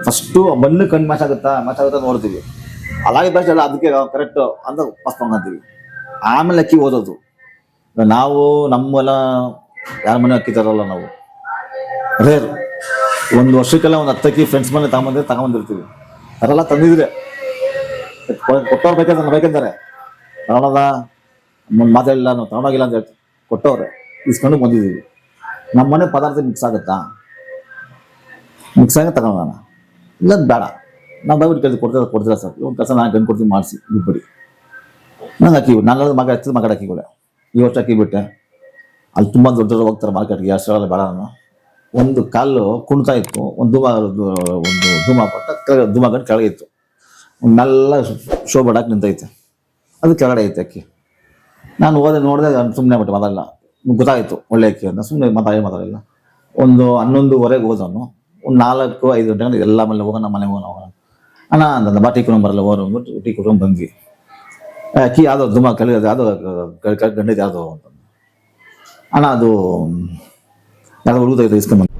ಫಸ್ಟು ಆ ಬಣ್ಣ ಕಣ್ಣು ಮ್ಯಾಚ್ ಆಗುತ್ತಾ ನೋಡ್ತೀವಿ. అలాగే ಬಸ್ ಎಲ್ಲ ಅದಕ್ಕೆ ಕರೆಕ್ಟ್ ಅಂತ ಪಾಸ್ ಮಾಡ್ಕೊಂತೀವಿ. ಆಮೇಲೆ ಅಕ್ಕಿ ಓದೋದು. ನಾವು ನಮ್ಮೆಲ್ಲ ಯಾರ ಮನೆ ಅಕ್ಕಿ ತರಲ್ಲ ನಾವು, ರೇರ್. ಒಂದು ವರ್ಷಕ್ಕೆಲ್ಲ ಒಂದು 10 ಅಕ್ಕಿ ಫ್ರೆಂಡ್ಸ್ ಮನೆ ತಗೊಂಬಂದಿರ್ತೀವಿ. ತರಲ್ಲ, ತಂದಿದ್ರೆ ಕೊಟ್ಟವ್ರು ಬೇಕಂತಾರೆ. ತಗೊಳದ ಮಾತಾಡಿಲ್ಲ, ನಾವು ತಗೊಂಡೋಗಿಲ್ಲ ಅಂತ ಹೇಳ್ತೀವಿ. ಕೊಟ್ಟವ್ರೆ ಇಸ್ಕೊಂಡು ಬಂದಿದ್ದೀವಿ. ನಮ್ಮ ಮನೆ ಪದಾರ್ಥ ಮಿಕ್ಸ್ ಆಗುತ್ತಾ? ಮಿಕ್ಸ್ ಆಗಿ ತಗೊಳ್ಳೋಣ, ಇಲ್ಲ ಬೇಡ. ನಾವು ದಯವಿಟ್ಟು ಕೇಳಿ ಕೊಡ್ತೀರಾ ಸರ್, ಒಂದು ಕೆಲಸ ನಾನು ಗಂಡು ಕೊಡ್ತೀನಿ ಮಾಡಿಸಿ ಬಿಟ್ಬಿಡಿ. ನಂಗೆ ಅಕ್ಕಿ ನಾನು ಮಗ ಹಚ್ಚಿದ ಮಗ ಅಕ್ಕಿಗಳೇ ಈ ವರ್ಷ ಅಕ್ಕಿ ಬಿಟ್ಟೆ. ಅಲ್ಲಿ ತುಂಬ ದೊಡ್ಡ ಹೋಗ್ತಾರೆ ಮಾರ್ಕೆಟ್ಗೆ ಅಷ್ಟೆಲ್ಲ ಬೇಡ. ನಾನು ಒಂದು ಕಾಲು ಕುಣ್ತಾ ಇತ್ತು, ಒಂದು ಧೂಮ ಪಟ್ಟ ಕೆಳಗೆ ಧೂಮ ಗಂಟು ಕೆಳಗೆ ಇತ್ತು, ಒಂದು ಮೆಲ್ಲ ಶೋ ಬಡಕ್ಕೆ ನಿಂತೈತೆ, ಅದು ಕೆಳಗಡೆ ಐತೆ ಅಕ್ಕಿ. ನಾನು ಹೋದೆ ನೋಡಿದೆ, ಸುಮ್ಮನೆ ಬಿಟ್ಟು ಮಾತಾಡಲ್ಲ, ಗೊತ್ತಾಯಿತು ಒಳ್ಳೆ ಅಕ್ಕಿ ಅಂತ ಸುಮ್ಮನೆ ಮಾತಾಡಿಲ್ಲ. ಒಂದು 11:30 ಹೋದವನು, ಒಂದು 4-5 ಗಂಟೆ ಎಲ್ಲ ಮನೆ ಹೋಗೋಣ, ನಮ್ಮ ಮನೆಗೆ ಹೋಗೋಣ ಅಣ್ಣ ಅಂತಂದ. ಬಾ ಟೀ ಕುಡ್ಕೊಂಡು ಬರಲ್ಲ ಹೋರು ಅಂದ್ಬಿಟ್ಟು ಟೀ ಕುಡ್ಕೊಂಡು ಬಂದ್ವಿ. ಅಕ್ಕಿ ಯಾವುದೋ ಧೂಮ ಕೆಳಗೆ ಯಾವುದೋ ಗಂಡೈತೆ ಯಾವುದೋ ಅಂತ ಅಣ್ಣ, ಅದು ಯಾವುದೋ ಹುಡುಗೈತೆ ಇಸ್ಕೊಂಡ್ಬಂದು